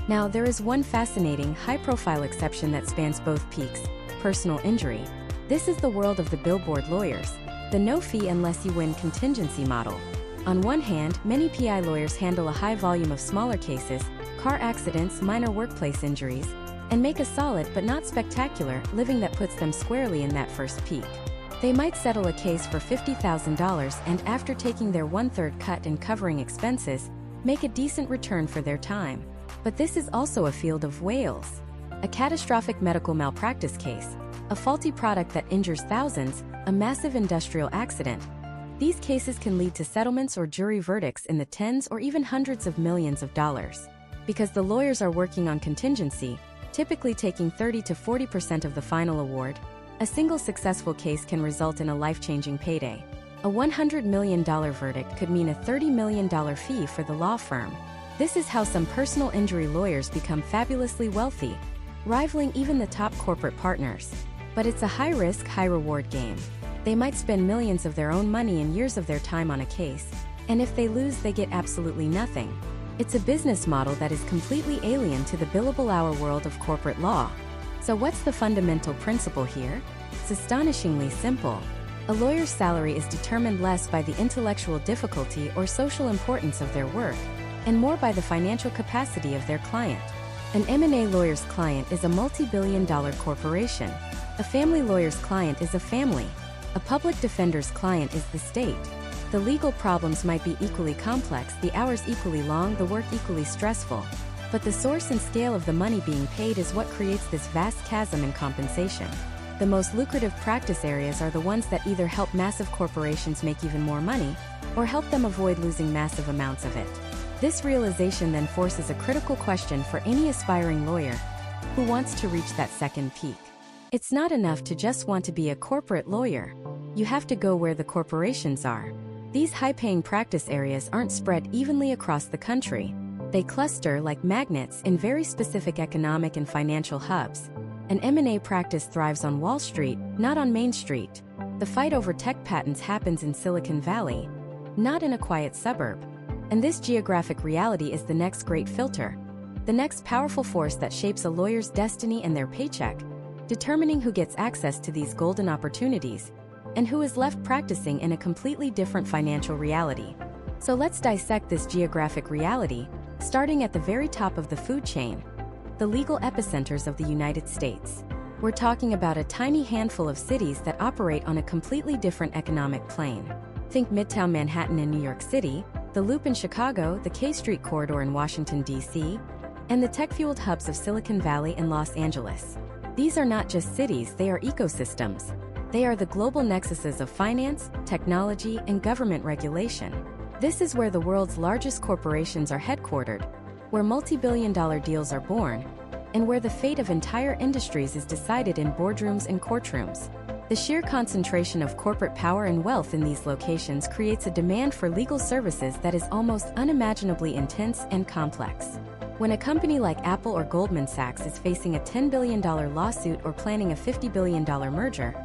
Now, there is one fascinating, high-profile exception that spans both peaks: personal injury. This is the world of the billboard lawyers, the no-fee unless you win contingency model. On one hand, many PI lawyers handle a high volume of smaller cases, car accidents, minor workplace injuries, and make a solid but not spectacular living that puts them squarely in that first peak. They might settle a case for $50,000 and, after taking their one-third cut and covering expenses, make a decent return for their time. But this is also a field of whales. A catastrophic medical malpractice case, a faulty product that injures thousands, a massive industrial accident. These cases can lead to settlements or jury verdicts in the tens or even hundreds of millions of dollars. Because the lawyers are working on contingency, typically taking 30 to 40% of the final award, a single successful case can result in a life-changing payday. A $100 million verdict could mean a $30 million fee for the law firm. This is how some personal injury lawyers become fabulously wealthy, rivaling even the top corporate partners. But it's a high-risk, high-reward game. They might spend millions of their own money and years of their time on a case, and if they lose, they get absolutely nothing. It's a business model that is completely alien to the billable hour world of corporate law. So what's the fundamental principle here? It's astonishingly simple. A lawyer's salary is determined less by the intellectual difficulty or social importance of their work, and more by the financial capacity of their client. An M&A lawyer's client is a multi-billion-dollar corporation. A family lawyer's client is a family. A public defender's client is the state. The legal problems might be equally complex, the hours equally long, the work equally stressful. But the source and scale of the money being paid is what creates this vast chasm in compensation. The most lucrative practice areas are the ones that either help massive corporations make even more money, or help them avoid losing massive amounts of it. This realization then forces a critical question for any aspiring lawyer who wants to reach that second peak. It's not enough to just want to be a corporate lawyer. You have to go where the corporations are. These high-paying practice areas aren't spread evenly across the country. They cluster like magnets in very specific economic and financial hubs. An M&A practice thrives on Wall Street, not on Main Street. The fight over tech patents happens in Silicon Valley, not in a quiet suburb. And this geographic reality is the next great filter, the next powerful force that shapes a lawyer's destiny and their paycheck, determining who gets access to these golden opportunities and who is left practicing in a completely different financial reality. So let's dissect this geographic reality, starting at the very top of the food chain, the legal epicenters of the United States. We're talking about a tiny handful of cities that operate on a completely different economic plane. Think Midtown Manhattan in New York City, the Loop in Chicago, the K Street Corridor in Washington, D.C., and the tech-fueled hubs of Silicon Valley and Los Angeles. These are not just cities, they are ecosystems. They are the global nexuses of finance, technology, and government regulation. This is where the world's largest corporations are headquartered, where multi-billion-dollar deals are born, and where the fate of entire industries is decided in boardrooms and courtrooms. The sheer concentration of corporate power and wealth in these locations creates a demand for legal services that is almost unimaginably intense and complex. When a company like Apple or Goldman Sachs is facing a $10 billion lawsuit or planning a $50 billion merger,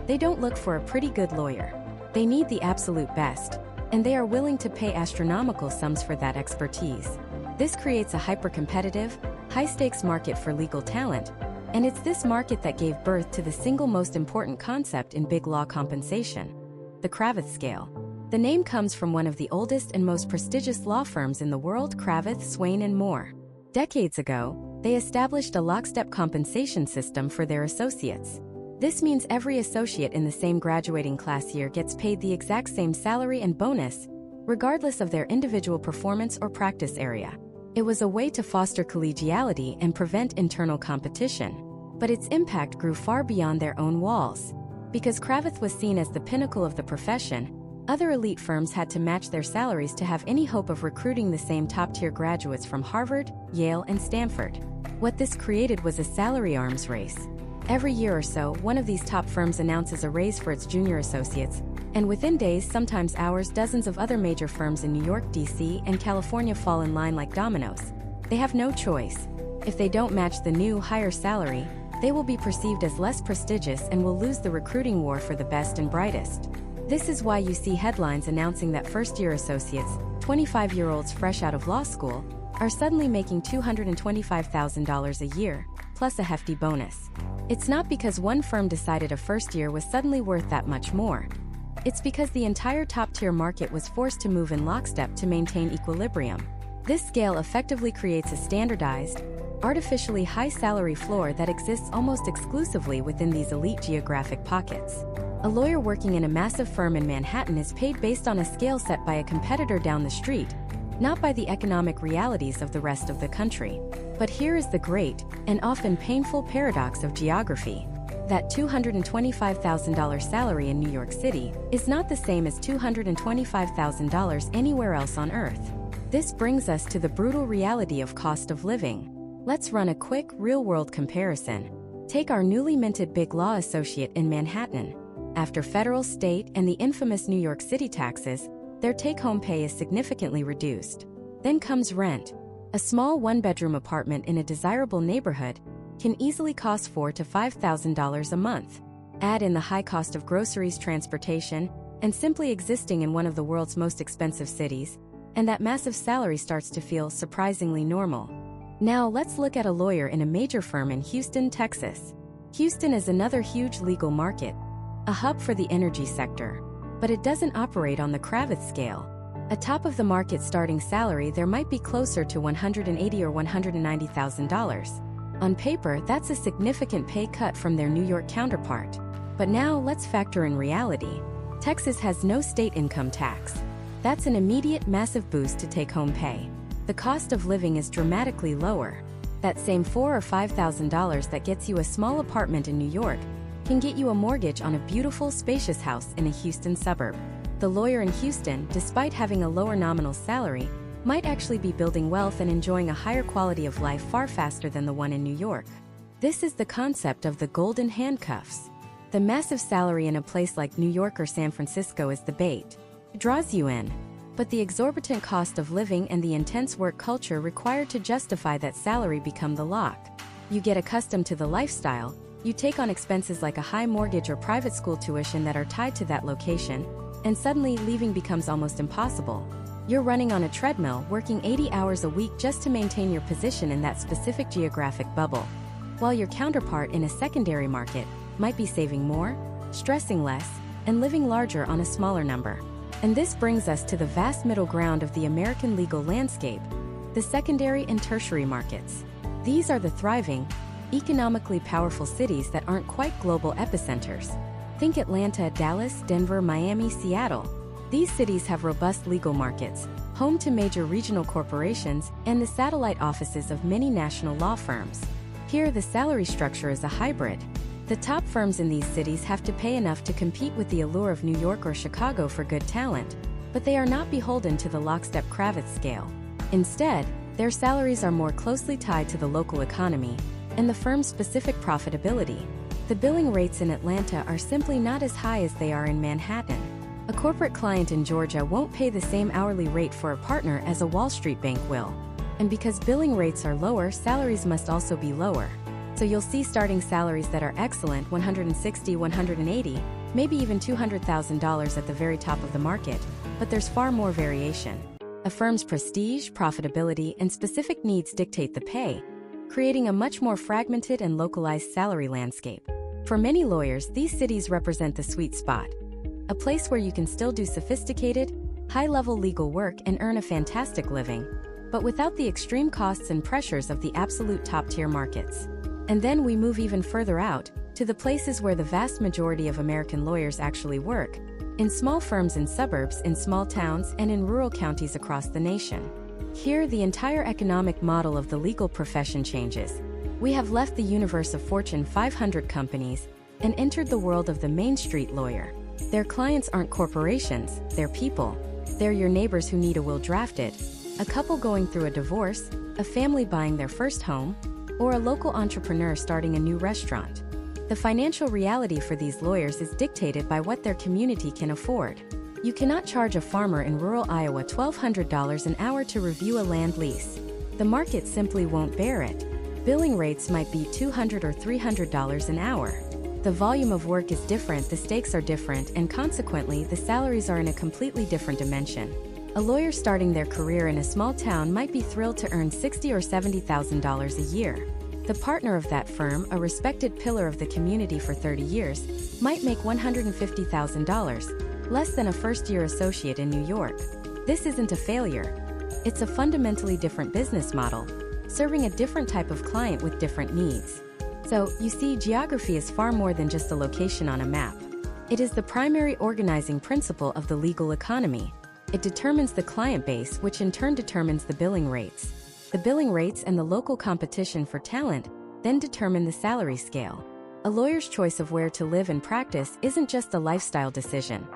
they don't look for a pretty good lawyer. They need the absolute best, and they are willing to pay astronomical sums for that expertise. This creates a hyper-competitive, high-stakes market for legal talent, and it's this market that gave birth to the single most important concept in big law compensation, the Cravath scale. The name comes from one of the oldest and most prestigious law firms in the world, Cravath, Swaine & Moore. Decades ago, they established a lockstep compensation system for their associates. This means every associate in the same graduating class year gets paid the exact same salary and bonus, regardless of their individual performance or practice area. It was a way to foster collegiality and prevent internal competition. But its impact grew far beyond their own walls. Because Cravath was seen as the pinnacle of the profession, other elite firms had to match their salaries to have any hope of recruiting the same top-tier graduates from Harvard, Yale, and Stanford. What this created was a salary arms race. Every year or so, one of these top firms announces a raise for its junior associates, and within days, sometimes hours, dozens of other major firms in New York, D.C., and California fall in line like dominoes. They have no choice. If they don't match the new, higher salary, they will be perceived as less prestigious and will lose the recruiting war for the best and brightest. This is why you see headlines announcing that first-year associates, 25-year-olds fresh out of law school, are suddenly making $225,000 a year, plus a hefty bonus. It's not because one firm decided a first year was suddenly worth that much more. It's because the entire top-tier market was forced to move in lockstep to maintain equilibrium. This scale effectively creates a standardized, artificially high salary floor that exists almost exclusively within these elite geographic pockets. A lawyer working in a massive firm in Manhattan is paid based on a scale set by a competitor down the street, not by the economic realities of the rest of the country. But here is the great, and often painful paradox of geography. That $225,000 salary in New York City is not the same as $225,000 anywhere else on Earth. This brings us to the brutal reality of cost of living. Let's run a quick, real-world comparison. Take our newly minted big law associate in Manhattan. After federal, state, and the infamous New York City taxes, their take-home pay is significantly reduced. Then comes rent. A small one-bedroom apartment in a desirable neighborhood can easily cost $4,000 to $5,000 a month. Add in the high cost of groceries, transportation, and simply existing in one of the world's most expensive cities, and that massive salary starts to feel surprisingly normal. Now let's look at a lawyer in a major firm in Houston, Texas. Houston is another huge legal market, a hub for the energy sector, but it doesn't operate on the Cravath scale. A top-of-the-market starting salary there might be closer to $180,000 or $190,000. On paper, that's a significant pay cut from their New York counterpart. But now let's factor in reality. Texas has no state income tax. That's an immediate massive boost to take-home pay. The cost of living is dramatically lower. That same $4,000 or $5,000 that gets you a small apartment in New York can get you a mortgage on a beautiful, spacious house in a Houston suburb. The lawyer in Houston, despite having a lower nominal salary, might actually be building wealth and enjoying a higher quality of life far faster than the one in New York. This is the concept of the golden handcuffs. The massive salary in a place like New York or San Francisco is the bait. It draws you in. But the exorbitant cost of living and the intense work culture required to justify that salary become the lock. You get accustomed to the lifestyle, you take on expenses like a high mortgage or private school tuition that are tied to that location, and suddenly leaving becomes almost impossible. You're running on a treadmill, working 80 hours a week just to maintain your position in that specific geographic bubble, while your counterpart in a secondary market might be saving more, stressing less, and living larger on a smaller number. And this brings us to the vast middle ground of the American legal landscape, the secondary and tertiary markets. These are the thriving, economically powerful cities that aren't quite global epicenters. Think Atlanta, Dallas, Denver, Miami, Seattle. These cities have robust legal markets, home to major regional corporations, and the satellite offices of many national law firms. Here, the salary structure is a hybrid. The top firms in these cities have to pay enough to compete with the allure of New York or Chicago for good talent, but they are not beholden to the lockstep Kravitz scale. Instead, their salaries are more closely tied to the local economy and the firm's specific profitability. The billing rates in Atlanta are simply not as high as they are in Manhattan. A corporate client in Georgia won't pay the same hourly rate for a partner as a Wall Street bank will. And because billing rates are lower, salaries must also be lower. So you'll see starting salaries that are excellent, $160,000, $180,000, maybe even $200,000 at the very top of the market, but there's far more variation. A firm's prestige, profitability, and specific needs dictate the pay, creating a much more fragmented and localized salary landscape. For many lawyers, these cities represent the sweet spot, a place where you can still do sophisticated, high-level legal work and earn a fantastic living, but without the extreme costs and pressures of the absolute top-tier markets. And then we move even further out, to the places where the vast majority of American lawyers actually work, in small firms in suburbs, in small towns, and in rural counties across the nation. Here, the entire economic model of the legal profession changes. We have left the universe of Fortune 500 companies and entered the world of the Main Street lawyer. Their clients aren't corporations, they're people. They're your neighbors who need a will drafted, a couple going through a divorce, a family buying their first home, or a local entrepreneur starting a new restaurant. The financial reality for these lawyers is dictated by what their community can afford. You cannot charge a farmer in rural Iowa $1,200 an hour to review a land lease. The market simply won't bear it. Billing rates might be $200 or $300 an hour. The volume of work is different, the stakes are different, and consequently, the salaries are in a completely different dimension. A lawyer starting their career in a small town might be thrilled to earn $60,000 or $70,000 a year. The partner of that firm, a respected pillar of the community for 30 years, might make $150,000, less than a first-year associate in New York. This isn't a failure. It's a fundamentally different business model, serving a different type of client with different needs. So, you see, geography is far more than just a location on a map. It is the primary organizing principle of the legal economy. It determines the client base, which in turn determines the billing rates. The billing rates and the local competition for talent then determine the salary scale. A lawyer's choice of where to live and practice isn't just a lifestyle decision.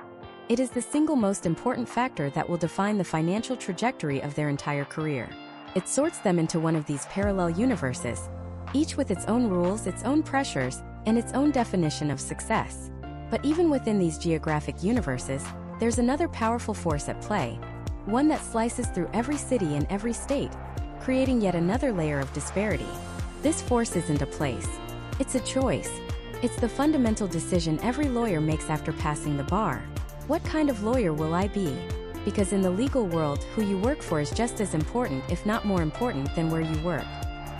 It is the single most important factor that will define the financial trajectory of their entire career. It sorts them into one of these parallel universes, each with its own rules, its own pressures, and its own definition of success. But even within these geographic universes, there's another powerful force at play, one that slices through every city and every state, creating yet another layer of disparity. This force isn't a place. It's a choice. It's the fundamental decision every lawyer makes after passing the bar. What kind of lawyer will I be? Because in the legal world, who you work for is just as important, if not more important, than where you work.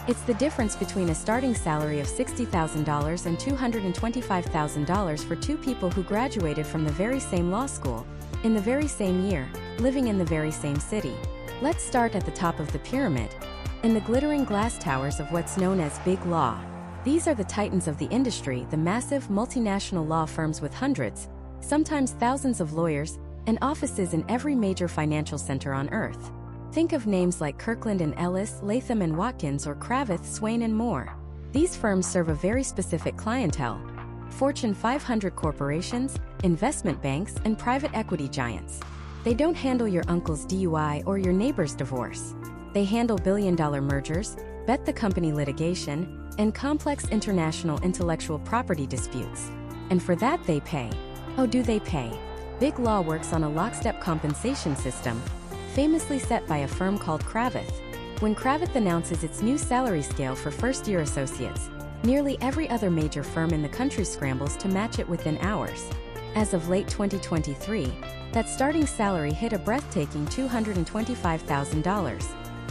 It's the difference between a starting salary of $60,000 and $225,000 for two people who graduated from the very same law school, in the very same year, living in the very same city. Let's start at the top of the pyramid, in the glittering glass towers of what's known as Big Law. These are the titans of the industry, the massive multinational law firms with hundreds, sometimes thousands of lawyers, and offices in every major financial center on earth. Think of names like Kirkland & Ellis, Latham & Watkins, or Cravath, Swaine & Moore. These firms serve a very specific clientele: Fortune 500 corporations, investment banks, and private equity giants. They don't handle your uncle's DUI or your neighbor's divorce. They handle billion-dollar mergers, bet-the-company litigation, and complex international intellectual property disputes. And for that they pay. Oh, do they pay? Big Law works on a lockstep compensation system, famously set by a firm called Cravath. When Cravath announces its new salary scale for first-year associates, nearly every other major firm in the country scrambles to match it within hours. As of late 2023, that starting salary hit a breathtaking $225,000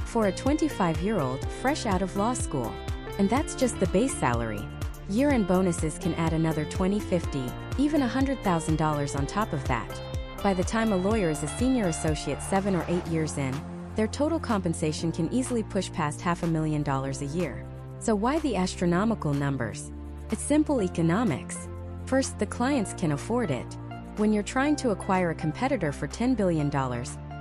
for a 25-year-old fresh out of law school. And that's just the base salary. Year-end bonuses can add another $20,000, $50,000, even $100,000 on top of that. By the time a lawyer is a senior associate 7 or 8 years in, their total compensation can easily push past $500,000 a year. So why the astronomical numbers? It's simple economics. First, the clients can afford it. When you're trying to acquire a competitor for $10 billion,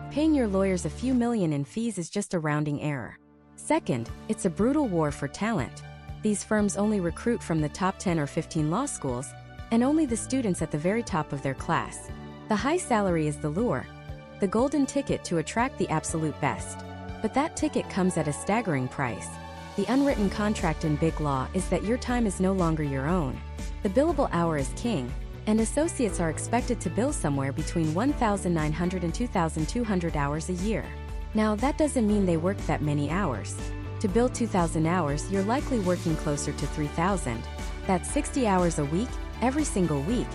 paying your lawyers a few million in fees is just a rounding error. Second, it's a brutal war for talent. These firms only recruit from the top 10 or 15 law schools, and only the students at the very top of their class. The high salary is the lure, the golden ticket to attract the absolute best. But that ticket comes at a staggering price. The unwritten contract in Big Law is that your time is no longer your own. The billable hour is king, and associates are expected to bill somewhere between 1,900 and 2,200 hours a year. Now, that doesn't mean they work that many hours. To bill 2,000 hours, you're likely working closer to 3,000. That's 60 hours a week, every single week,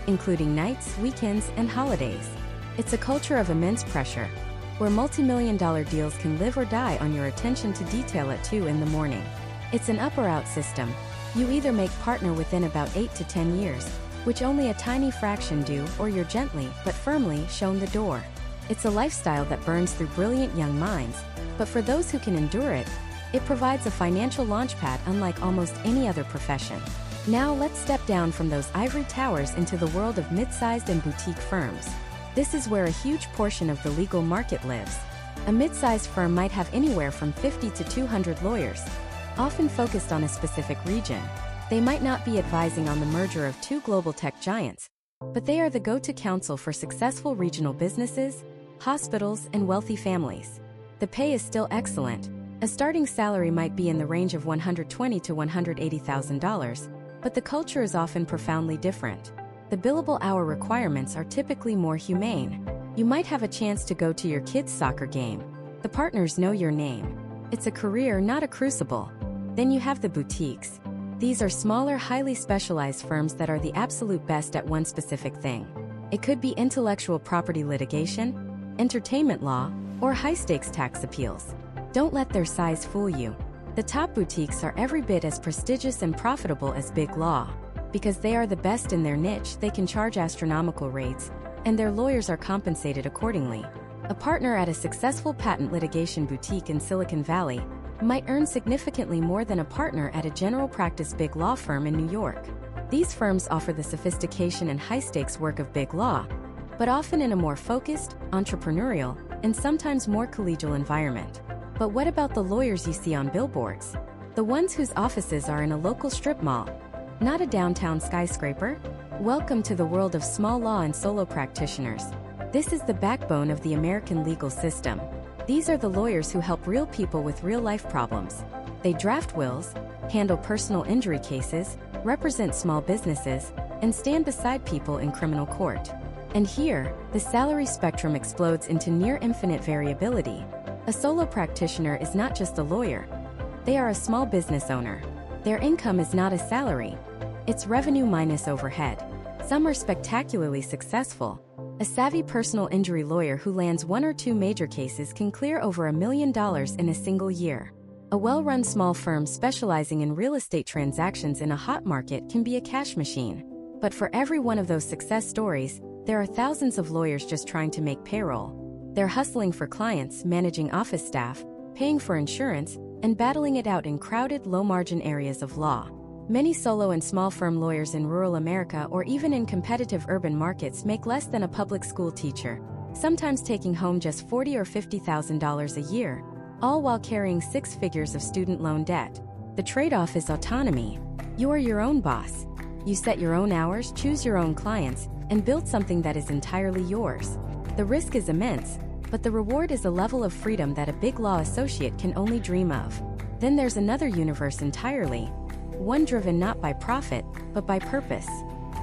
including nights, weekends, and holidays. It's a culture of immense pressure, where multi-million-dollar deals can live or die on your attention to detail at 2 in the morning. It's an up or out system. You either make partner within about 8 to 10 years, which only a tiny fraction do, or you're gently but firmly shown the door. It's a lifestyle that burns through brilliant young minds, but for those who can endure it, it provides a financial launchpad unlike almost any other profession. Now let's step down from those ivory towers into the world of mid-sized and boutique firms. This is where a huge portion of the legal market lives. A mid-sized firm might have anywhere from 50 to 200 lawyers, often focused on a specific region. They might not be advising on the merger of two global tech giants, but they are the go-to counsel for successful regional businesses, hospitals, and wealthy families. The pay is still excellent. A starting salary might be in the range of $120,000 to $180,000, but the culture is often profoundly different. The billable hour requirements are typically more humane. You might have a chance to go to your kid's soccer game. The partners know your name. It's a career, not a crucible. Then you have the boutiques. These are smaller, highly specialized firms that are the absolute best at one specific thing. It could be intellectual property litigation, entertainment law, or high-stakes tax appeals. Don't let their size fool you. The top boutiques are every bit as prestigious and profitable as Big Law. Because they are the best in their niche, they can charge astronomical rates, and their lawyers are compensated accordingly. A partner at a successful patent litigation boutique in Silicon Valley might earn significantly more than a partner at a general practice big law firm in New York. These firms offer the sophistication and high-stakes work of Big Law, but often in a more focused, entrepreneurial, and sometimes more collegial environment. But what about the lawyers you see on billboards? The ones whose offices are in a local strip mall, not a downtown skyscraper? Welcome to the world of small law and solo practitioners. This is the backbone of the American legal system. These are the lawyers who help real people with real-life problems. They draft wills, handle personal injury cases, represent small businesses, and stand beside people in criminal court. And here, the salary spectrum explodes into near-infinite variability. A solo practitioner is not just a lawyer. They are a small business owner. Their income is not a salary. It's revenue minus overhead. Some are spectacularly successful. A savvy personal injury lawyer who lands 1 or 2 major cases can clear over $1 million in a single year. A well-run small firm specializing in real estate transactions in a hot market can be a cash machine. But for every one of those success stories, there are thousands of lawyers just trying to make payroll. They're hustling for clients, managing office staff, paying for insurance, and battling it out in crowded, low-margin areas of law. Many solo and small firm lawyers in rural America or even in competitive urban markets make less than a public school teacher, sometimes taking home just $40,000 or $50,000 a year, all while carrying 6 figures of student loan debt. The trade-off is autonomy. You are your own boss. You set your own hours, choose your own clients, and build something that is entirely yours. The risk is immense, but the reward is a level of freedom that a big law associate can only dream of. Then there's another universe entirely, one driven not by profit, but by purpose.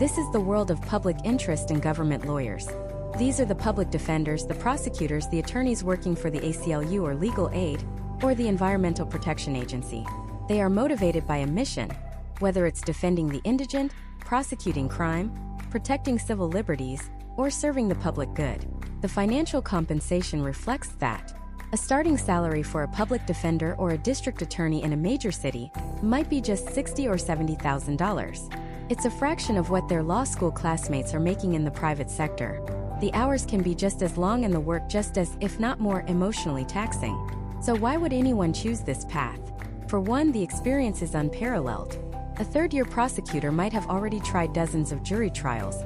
This is the world of public interest and government lawyers. These are the public defenders, the prosecutors, the attorneys working for the ACLU or legal aid, or the Environmental Protection Agency. They are motivated by a mission, whether it's defending the indigent, prosecuting crime, protecting civil liberties, or serving the public good. The financial compensation reflects that. A starting salary for a public defender or a district attorney in a major city might be just $60,000 or $70,000. It's a fraction of what their law school classmates are making in the private sector. The hours can be just as long and the work just as, if not more, emotionally taxing. So why would anyone choose this path? For one, the experience is unparalleled. A third-year prosecutor might have already tried dozens of jury trials,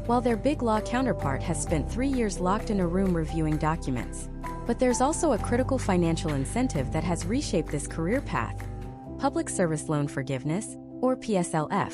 while their big law counterpart has spent 3 years locked in a room reviewing documents. But there's also a critical financial incentive that has reshaped this career path: Public Service Loan Forgiveness, or PSLF.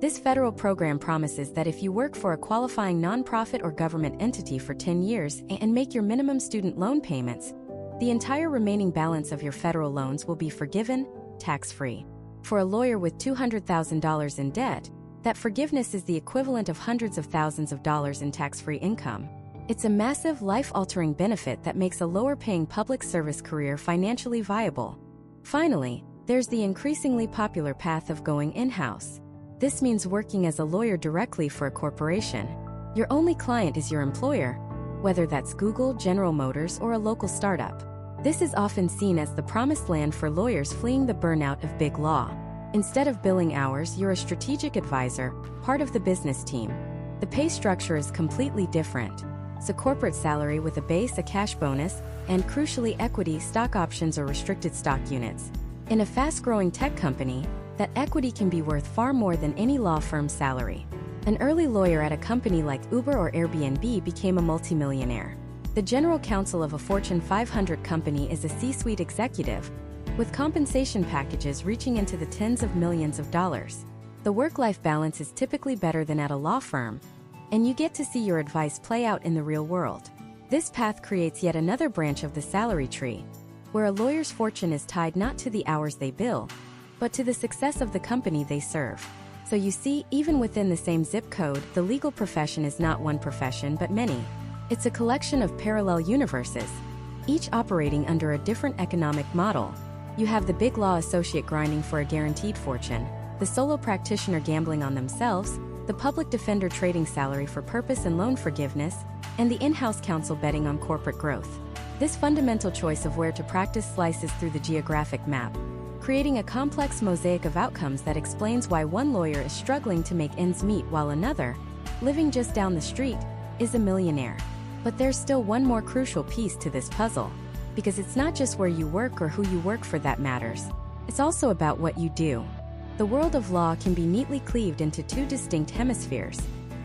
This federal program promises that if you work for a qualifying nonprofit or government entity for 10 years and make your minimum student loan payments, the entire remaining balance of your federal loans will be forgiven, tax-free. For a lawyer with $200,000 in debt, that forgiveness is the equivalent of hundreds of thousands of dollars in tax-free income. It's a massive, life-altering benefit that makes a lower-paying public service career financially viable. Finally, there's the increasingly popular path of going in-house. This means working as a lawyer directly for a corporation. Your only client is your employer, whether that's Google, General Motors, or a local startup. This is often seen as the promised land for lawyers fleeing the burnout of big law. Instead of billing hours, you're a strategic advisor, part of the business team. The pay structure is completely different. It's a corporate salary with a base, a cash bonus, and crucially equity, stock options, or restricted stock units. In a fast-growing tech company, that equity can be worth far more than any law firm's salary. An early lawyer at a company like Uber or Airbnb became a multimillionaire. The general counsel of a Fortune 500 company is a C-suite executive, with compensation packages reaching into the tens of millions of dollars. The work-life balance is typically better than at a law firm, and you get to see your advice play out in the real world. This path creates yet another branch of the salary tree, where a lawyer's fortune is tied not to the hours they bill, but to the success of the company they serve. So you see, even within the same zip code, the legal profession is not one profession but many. It's a collection of parallel universes, each operating under a different economic model. You have the big law associate grinding for a guaranteed fortune, the solo practitioner gambling on themselves, the public defender trading salary for purpose and loan forgiveness, and the in-house counsel betting on corporate growth. This fundamental choice of where to practice slices through the geographic map, creating a complex mosaic of outcomes that explains why one lawyer is struggling to make ends meet while another, living just down the street, is a millionaire. But there's still one more crucial piece to this puzzle, because it's not just where you work or who you work for that matters. It's also about what you do. The world of law can be neatly cleaved into 2 distinct hemispheres.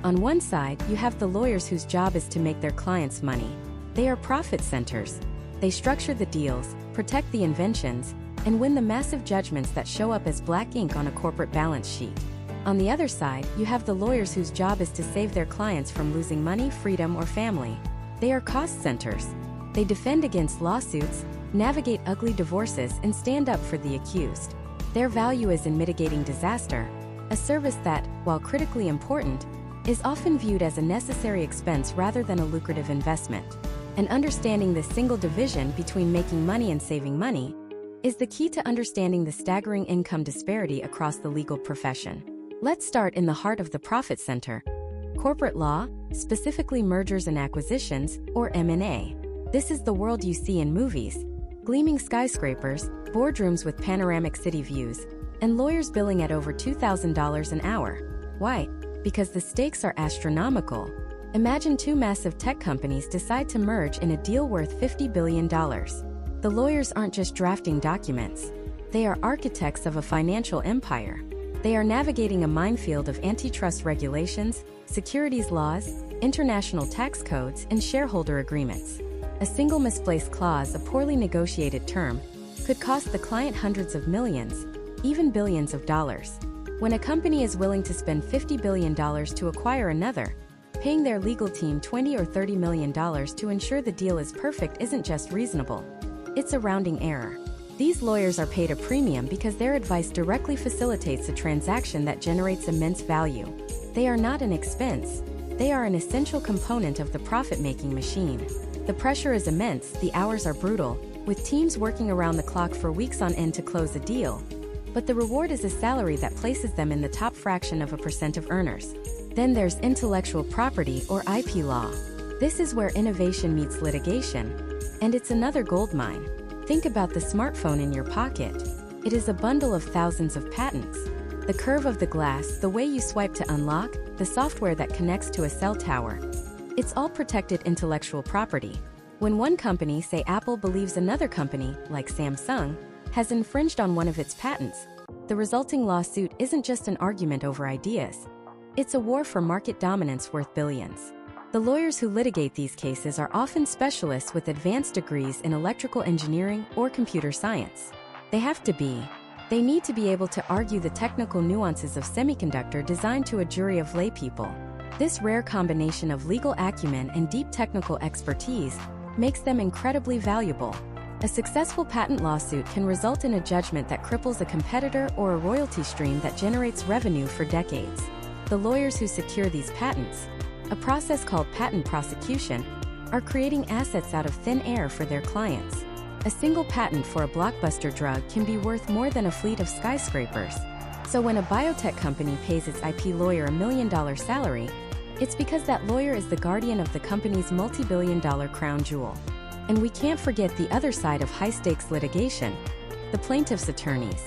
On one side, you have the lawyers whose job is to make their clients money. They are profit centers. They structure the deals, protect the inventions, and win the massive judgments that show up as black ink on a corporate balance sheet. On the other side, you have the lawyers whose job is to save their clients from losing money, freedom, or family. They are cost centers. They defend against lawsuits, navigate ugly divorces, and stand up for the accused. Their value is in mitigating disaster, a service that, while critically important, is often viewed as a necessary expense rather than a lucrative investment. And understanding this single division between making money and saving money is the key to understanding the staggering income disparity across the legal profession. Let's start in the heart of the profit center: corporate law, specifically mergers and acquisitions, or M&A. This is the world you see in movies: gleaming skyscrapers, boardrooms with panoramic city views, and lawyers billing at over $2,000 an hour. Why? Because the stakes are astronomical. Imagine 2 massive tech companies decide to merge in a deal worth $50 billion. The lawyers aren't just drafting documents. They are architects of a financial empire. They are navigating a minefield of antitrust regulations, securities laws, international tax codes, and shareholder agreements. A single misplaced clause, a poorly negotiated term, could cost the client hundreds of millions, even billions of dollars. When a company is willing to spend $50 billion to acquire another, paying their legal team $20 or $30 million to ensure the deal is perfect isn't just reasonable. It's a rounding error. These lawyers are paid a premium because their advice directly facilitates a transaction that generates immense value. They are not an expense. They are an essential component of the profit-making machine. The pressure is immense, the hours are brutal, with teams working around the clock for weeks on end to close a deal. But the reward is a salary that places them in the top fraction of a percent of earners. Then there's intellectual property or IP law. This is where innovation meets litigation, and it's another goldmine. Think about the smartphone in your pocket. It is a bundle of thousands of patents. The curve of the glass, the way you swipe to unlock, the software that connects to a cell tower. It's all protected intellectual property. When one company, say Apple, believes another company, like Samsung, has infringed on one of its patents, the resulting lawsuit isn't just an argument over ideas. It's a war for market dominance worth billions. The lawyers who litigate these cases are often specialists with advanced degrees in electrical engineering or computer science. They have to be. They need to be able to argue the technical nuances of semiconductor design to a jury of laypeople. This rare combination of legal acumen and deep technical expertise makes them incredibly valuable. A successful patent lawsuit can result in a judgment that cripples a competitor or a royalty stream that generates revenue for decades. The lawyers who secure these patents, a process called patent prosecution, are creating assets out of thin air for their clients. A single patent for a blockbuster drug can be worth more than a fleet of skyscrapers. So when a biotech company pays its IP lawyer $1 million salary, it's because that lawyer is the guardian of the company's multi-billion-dollar crown jewel. And we can't forget the other side of high-stakes litigation, the plaintiff's attorneys.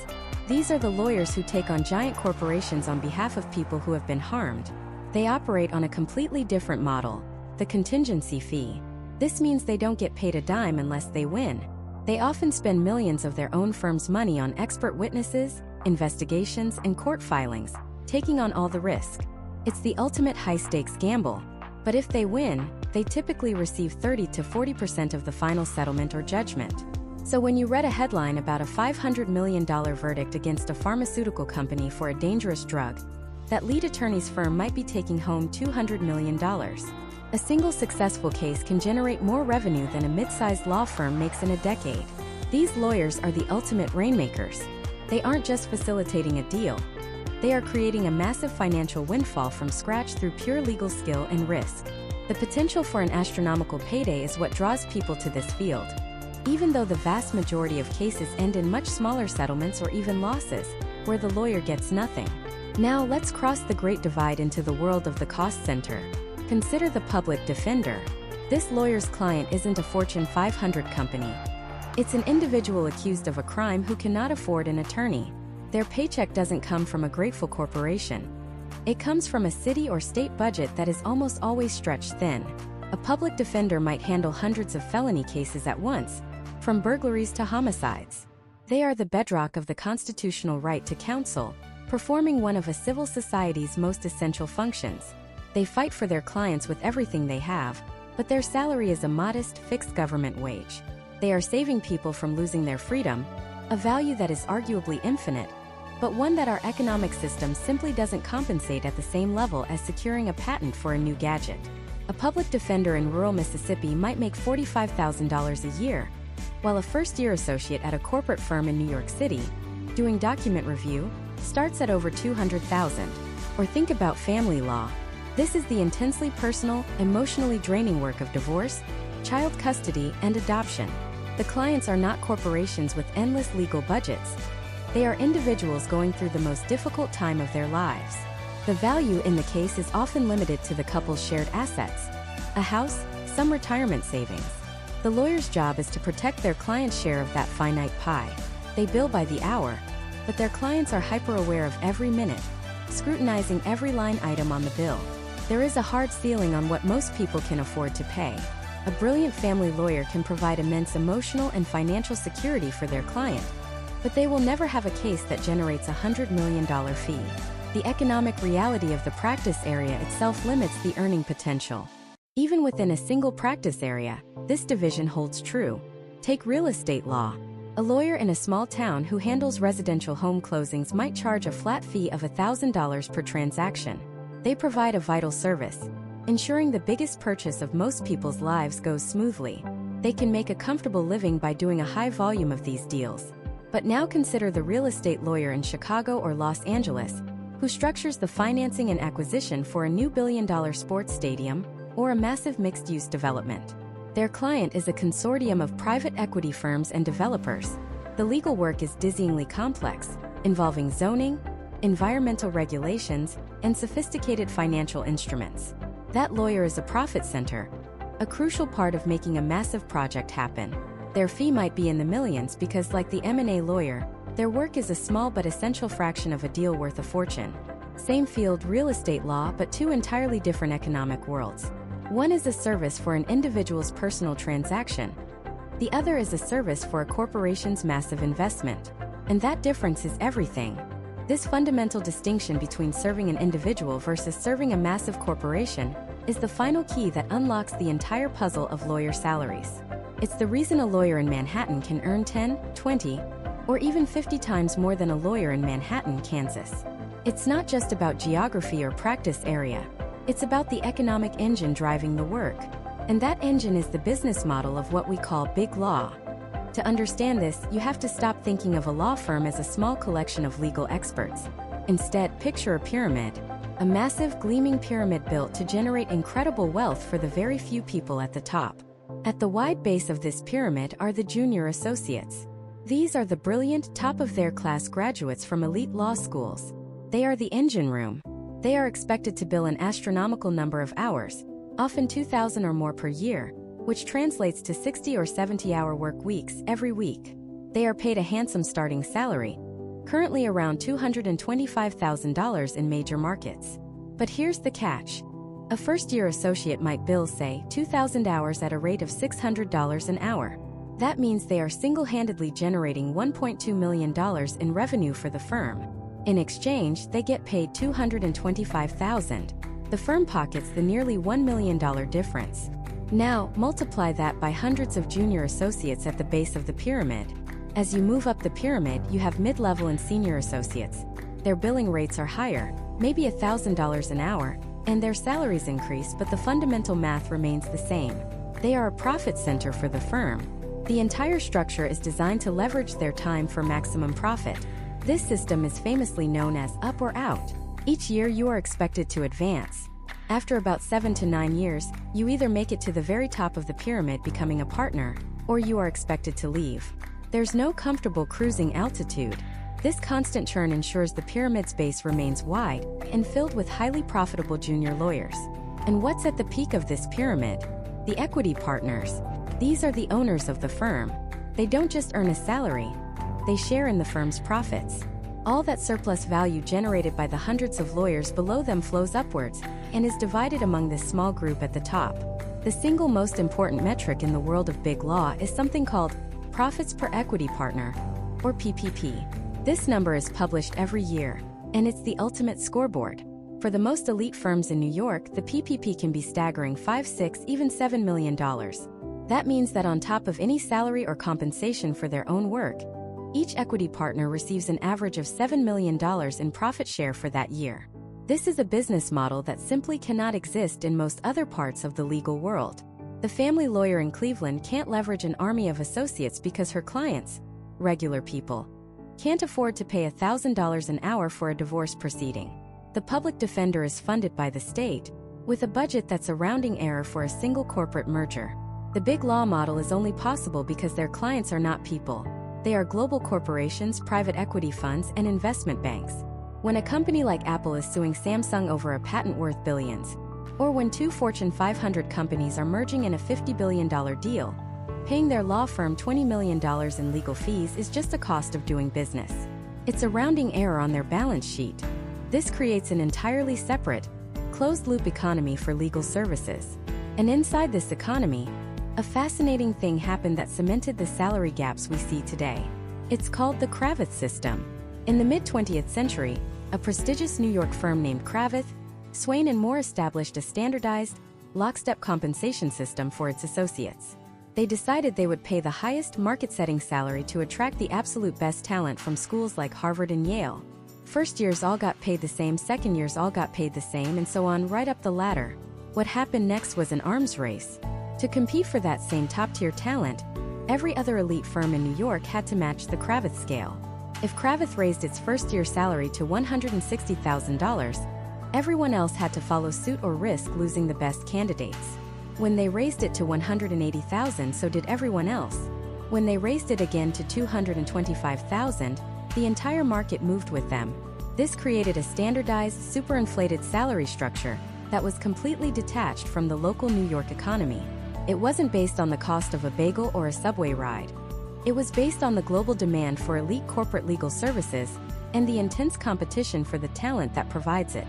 These are the lawyers who take on giant corporations on behalf of people who have been harmed. They operate on a completely different model, the contingency fee. This means they don't get paid a dime unless they win. They often spend millions of their own firm's money on expert witnesses, investigations, and court filings, taking on all the risk. It's the ultimate high-stakes gamble. But if they win, they typically receive 30 to 40% of the final settlement or judgment. So when you read a headline about a $500 million verdict against a pharmaceutical company for a dangerous drug, that lead attorney's firm might be taking home $200 million. A single successful case can generate more revenue than a mid-sized law firm makes in a decade. These lawyers are the ultimate rainmakers. They aren't just facilitating a deal. They are creating a massive financial windfall from scratch through pure legal skill and risk. The potential for an astronomical payday is what draws people to this field. Even though the vast majority of cases end in much smaller settlements or even losses, where the lawyer gets nothing. Now let's cross the great divide into the world of the cost center. Consider the public defender. This lawyer's client isn't a Fortune 500 company. It's an individual accused of a crime who cannot afford an attorney. Their paycheck doesn't come from a grateful corporation. It comes from a city or state budget that is almost always stretched thin. A public defender might handle hundreds of felony cases at once, from burglaries to homicides. They are the bedrock of the constitutional right to counsel, performing one of a civil society's most essential functions. They fight for their clients with everything they have, but their salary is a modest, fixed government wage. They are saving people from losing their freedom, a value that is arguably infinite, but one that our economic system simply doesn't compensate at the same level as securing a patent for a new gadget. A public defender in rural Mississippi might make $45,000 a year, while a first-year associate at a corporate firm in New York City, doing document review, starts at over $200,000. Or think about family law. This is the intensely personal, emotionally draining work of divorce, child custody, and adoption. The clients are not corporations with endless legal budgets. They are individuals going through the most difficult time of their lives. The value in the case is often limited to the couple's shared assets, a house, some retirement savings. The lawyer's job is to protect their client's share of that finite pie. They bill by the hour, but their clients are hyper-aware of every minute, scrutinizing every line item on the bill. There is a hard ceiling on what most people can afford to pay. A brilliant family lawyer can provide immense emotional and financial security for their client, but they will never have a case that generates a $100 million fee. The economic reality of the practice area itself limits the earning potential. Even within a single practice area, this division holds true. Take real estate law. A lawyer in a small town who handles residential home closings might charge a flat fee of $1,000 per transaction. They provide a vital service, ensuring the biggest purchase of most people's lives goes smoothly. They can make a comfortable living by doing a high volume of these deals. But now consider the real estate lawyer in Chicago or Los Angeles, who structures the financing and acquisition for a new billion-dollar sports stadium or a massive mixed-use development. Their client is a consortium of private equity firms and developers. The legal work is dizzyingly complex, involving zoning, environmental regulations, and sophisticated financial instruments. That lawyer is a profit center, a crucial part of making a massive project happen. Their fee might be in the millions because, like the M&A lawyer, their work is a small but essential fraction of a deal worth a fortune. Same field, real estate law, but two entirely different economic worlds. One is a service for an individual's personal transaction. The other is a service for a corporation's massive investment. And that difference is everything. This fundamental distinction between serving an individual versus serving a massive corporation is the final key that unlocks the entire puzzle of lawyer salaries. It's the reason a lawyer in Manhattan can earn 10, 20, or even 50 times more than a lawyer in Manhattan, Kansas. It's not just about geography or practice area. It's about the economic engine driving the work. And that engine is the business model of what we call big law. To understand this, you have to stop thinking of a law firm as a small collection of legal experts. Instead, picture a pyramid, a massive, gleaming pyramid built to generate incredible wealth for the very few people at the top. At the wide base of this pyramid are the junior associates. These are the brilliant, top-of-their-class graduates from elite law schools. They are the engine room. They are expected to bill an astronomical number of hours, often 2,000 or more per year, which translates to 60 or 70-hour work weeks every week. They are paid a handsome starting salary, currently around $225,000 in major markets. But here's the catch. A first-year associate might bill, say, 2,000 hours at a rate of $600 an hour. That means they are single-handedly generating $1.2 million in revenue for the firm. In exchange, they get paid $225,000. The firm pockets the nearly $1 million difference. Now, multiply that by hundreds of junior associates at the base of the pyramid. As you move up the pyramid, you have mid-level and senior associates. Their billing rates are higher, maybe $1,000 an hour, and their salaries increase, but the fundamental math remains the same. They are a profit center for the firm. The entire structure is designed to leverage their time for maximum profit. This system is famously known as up or out. Each year you are expected to advance. After about 7 to 9 years, you either make it to the very top of the pyramid becoming a partner, or you are expected to leave. There's no comfortable cruising altitude. This constant churn ensures the pyramid's base remains wide and filled with highly profitable junior lawyers. And what's at the peak of this pyramid? The equity partners. These are the owners of the firm. They don't just earn a salary. They share in the firm's profits. All that surplus value generated by the hundreds of lawyers below them flows upwards and is divided among this small group at the top. The single most important metric in the world of big law is something called profits per equity partner, or PPP. This number is published every year, and it's the ultimate scoreboard. For the most elite firms in New York, the PPP can be staggering $5, $6, even $7 million. That means that on top of any salary or compensation for their own work, each equity partner receives an average of $7 million in profit share for that year. This is a business model that simply cannot exist in most other parts of the legal world. The family lawyer in Cleveland can't leverage an army of associates because her clients, regular people, can't afford to pay $1,000 an hour for a divorce proceeding. The public defender is funded by the state, with a budget that's a rounding error for a single corporate merger. The big law model is only possible because their clients are not people. They are global corporations, private equity funds, and investment banks. When a company like Apple is suing Samsung over a patent worth billions, or when two Fortune 500 companies are merging in a $50 billion deal, paying their law firm $20 million in legal fees is just a cost of doing business. It's a rounding error on their balance sheet. This creates an entirely separate, closed-loop economy for legal services. And inside this economy, a fascinating thing happened that cemented the salary gaps we see today. It's called the Cravath system. In the mid-20th century, a prestigious New York firm named Cravath, Swaine and Moore established a standardized, lockstep compensation system for its associates. They decided they would pay the highest market-setting salary to attract the absolute best talent from schools like Harvard and Yale. First years all got paid the same, second years all got paid the same, and so on right up the ladder. What happened next was an arms race. To compete for that same top-tier talent, every other elite firm in New York had to match the Cravath scale. If Cravath raised its first-year salary to $160,000, everyone else had to follow suit or risk losing the best candidates. When they raised it to $180,000, so did everyone else. When they raised it again to $225,000, the entire market moved with them. This created a standardized, superinflated salary structure that was completely detached from the local New York economy. It wasn't based on the cost of a bagel or a subway ride. It was based on the global demand for elite corporate legal services and the intense competition for the talent that provides it.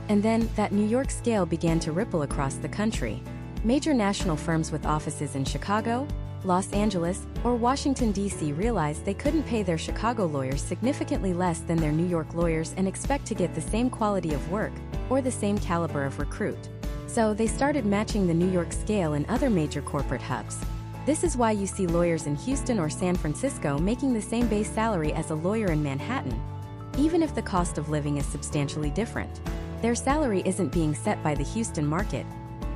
And then, that New York scale began to ripple across the country. Major national firms with offices in Chicago, Los Angeles, or Washington, D.C. realized they couldn't pay their Chicago lawyers significantly less than their New York lawyers and expect to get the same quality of work or the same caliber of recruit. So they started matching the New York scale in other major corporate hubs. This is why you see lawyers in Houston or San Francisco making the same base salary as a lawyer in Manhattan, even if the cost of living is substantially different. Their salary isn't being set by the Houston market.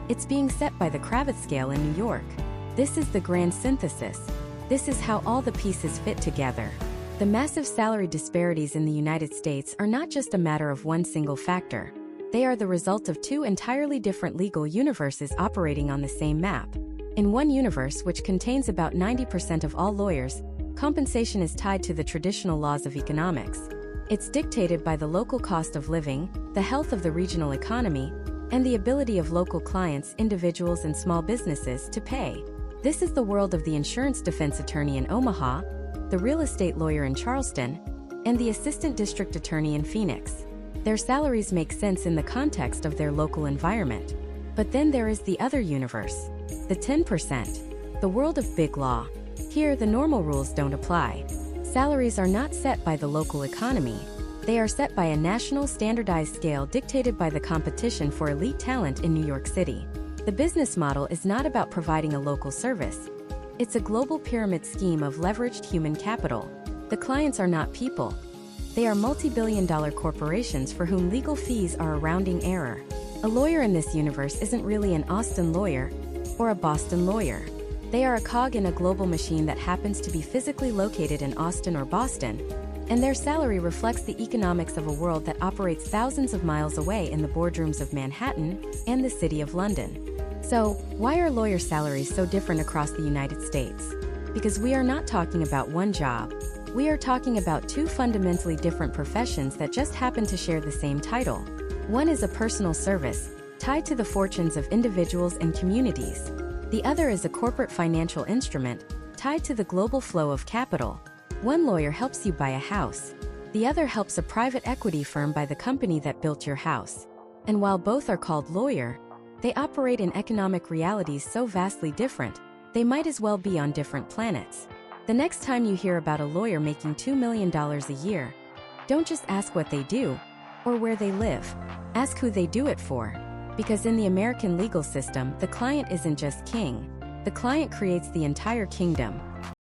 It's being set by the Cravath scale in New York. This is the grand synthesis. This is how all the pieces fit together. The massive salary disparities in the United States are not just a matter of one single factor. They are the result of two entirely different legal universes operating on the same map. In one universe, which contains about 90% of all lawyers, compensation is tied to the traditional laws of economics. It's dictated by the local cost of living, the health of the regional economy, and the ability of local clients, individuals, and small businesses to pay. This is the world of the insurance defense attorney in Omaha, the real estate lawyer in Charleston, and the assistant district attorney in Phoenix. Their salaries make sense in the context of their local environment. But then there is the other universe, the 10%, the world of big law. Here, the normal rules don't apply. Salaries are not set by the local economy. They are set by a national standardized scale dictated by the competition for elite talent in New York City. The business model is not about providing a local service. It's a global pyramid scheme of leveraged human capital. The clients are not people. They are multi-billion-dollar corporations for whom legal fees are a rounding error. A lawyer in this universe isn't really an Austin lawyer or a Boston lawyer. They are a cog in a global machine that happens to be physically located in Austin or Boston, and their salary reflects the economics of a world that operates thousands of miles away in the boardrooms of Manhattan and the City of London. So, why are lawyer salaries so different across the United States? Because we are not talking about one job. We are talking about two fundamentally different professions that just happen to share the same title. One is a personal service, tied to the fortunes of individuals and communities. The other is a corporate financial instrument, tied to the global flow of capital. One lawyer helps you buy a house. The other helps a private equity firm buy the company that built your house. And while both are called lawyer, they operate in economic realities so vastly different, they might as well be on different planets. The next time you hear about a lawyer making $2 million a year, don't just ask what they do or where they live. Ask who they do it for. Because in the American legal system, the client isn't just king. The client creates the entire kingdom.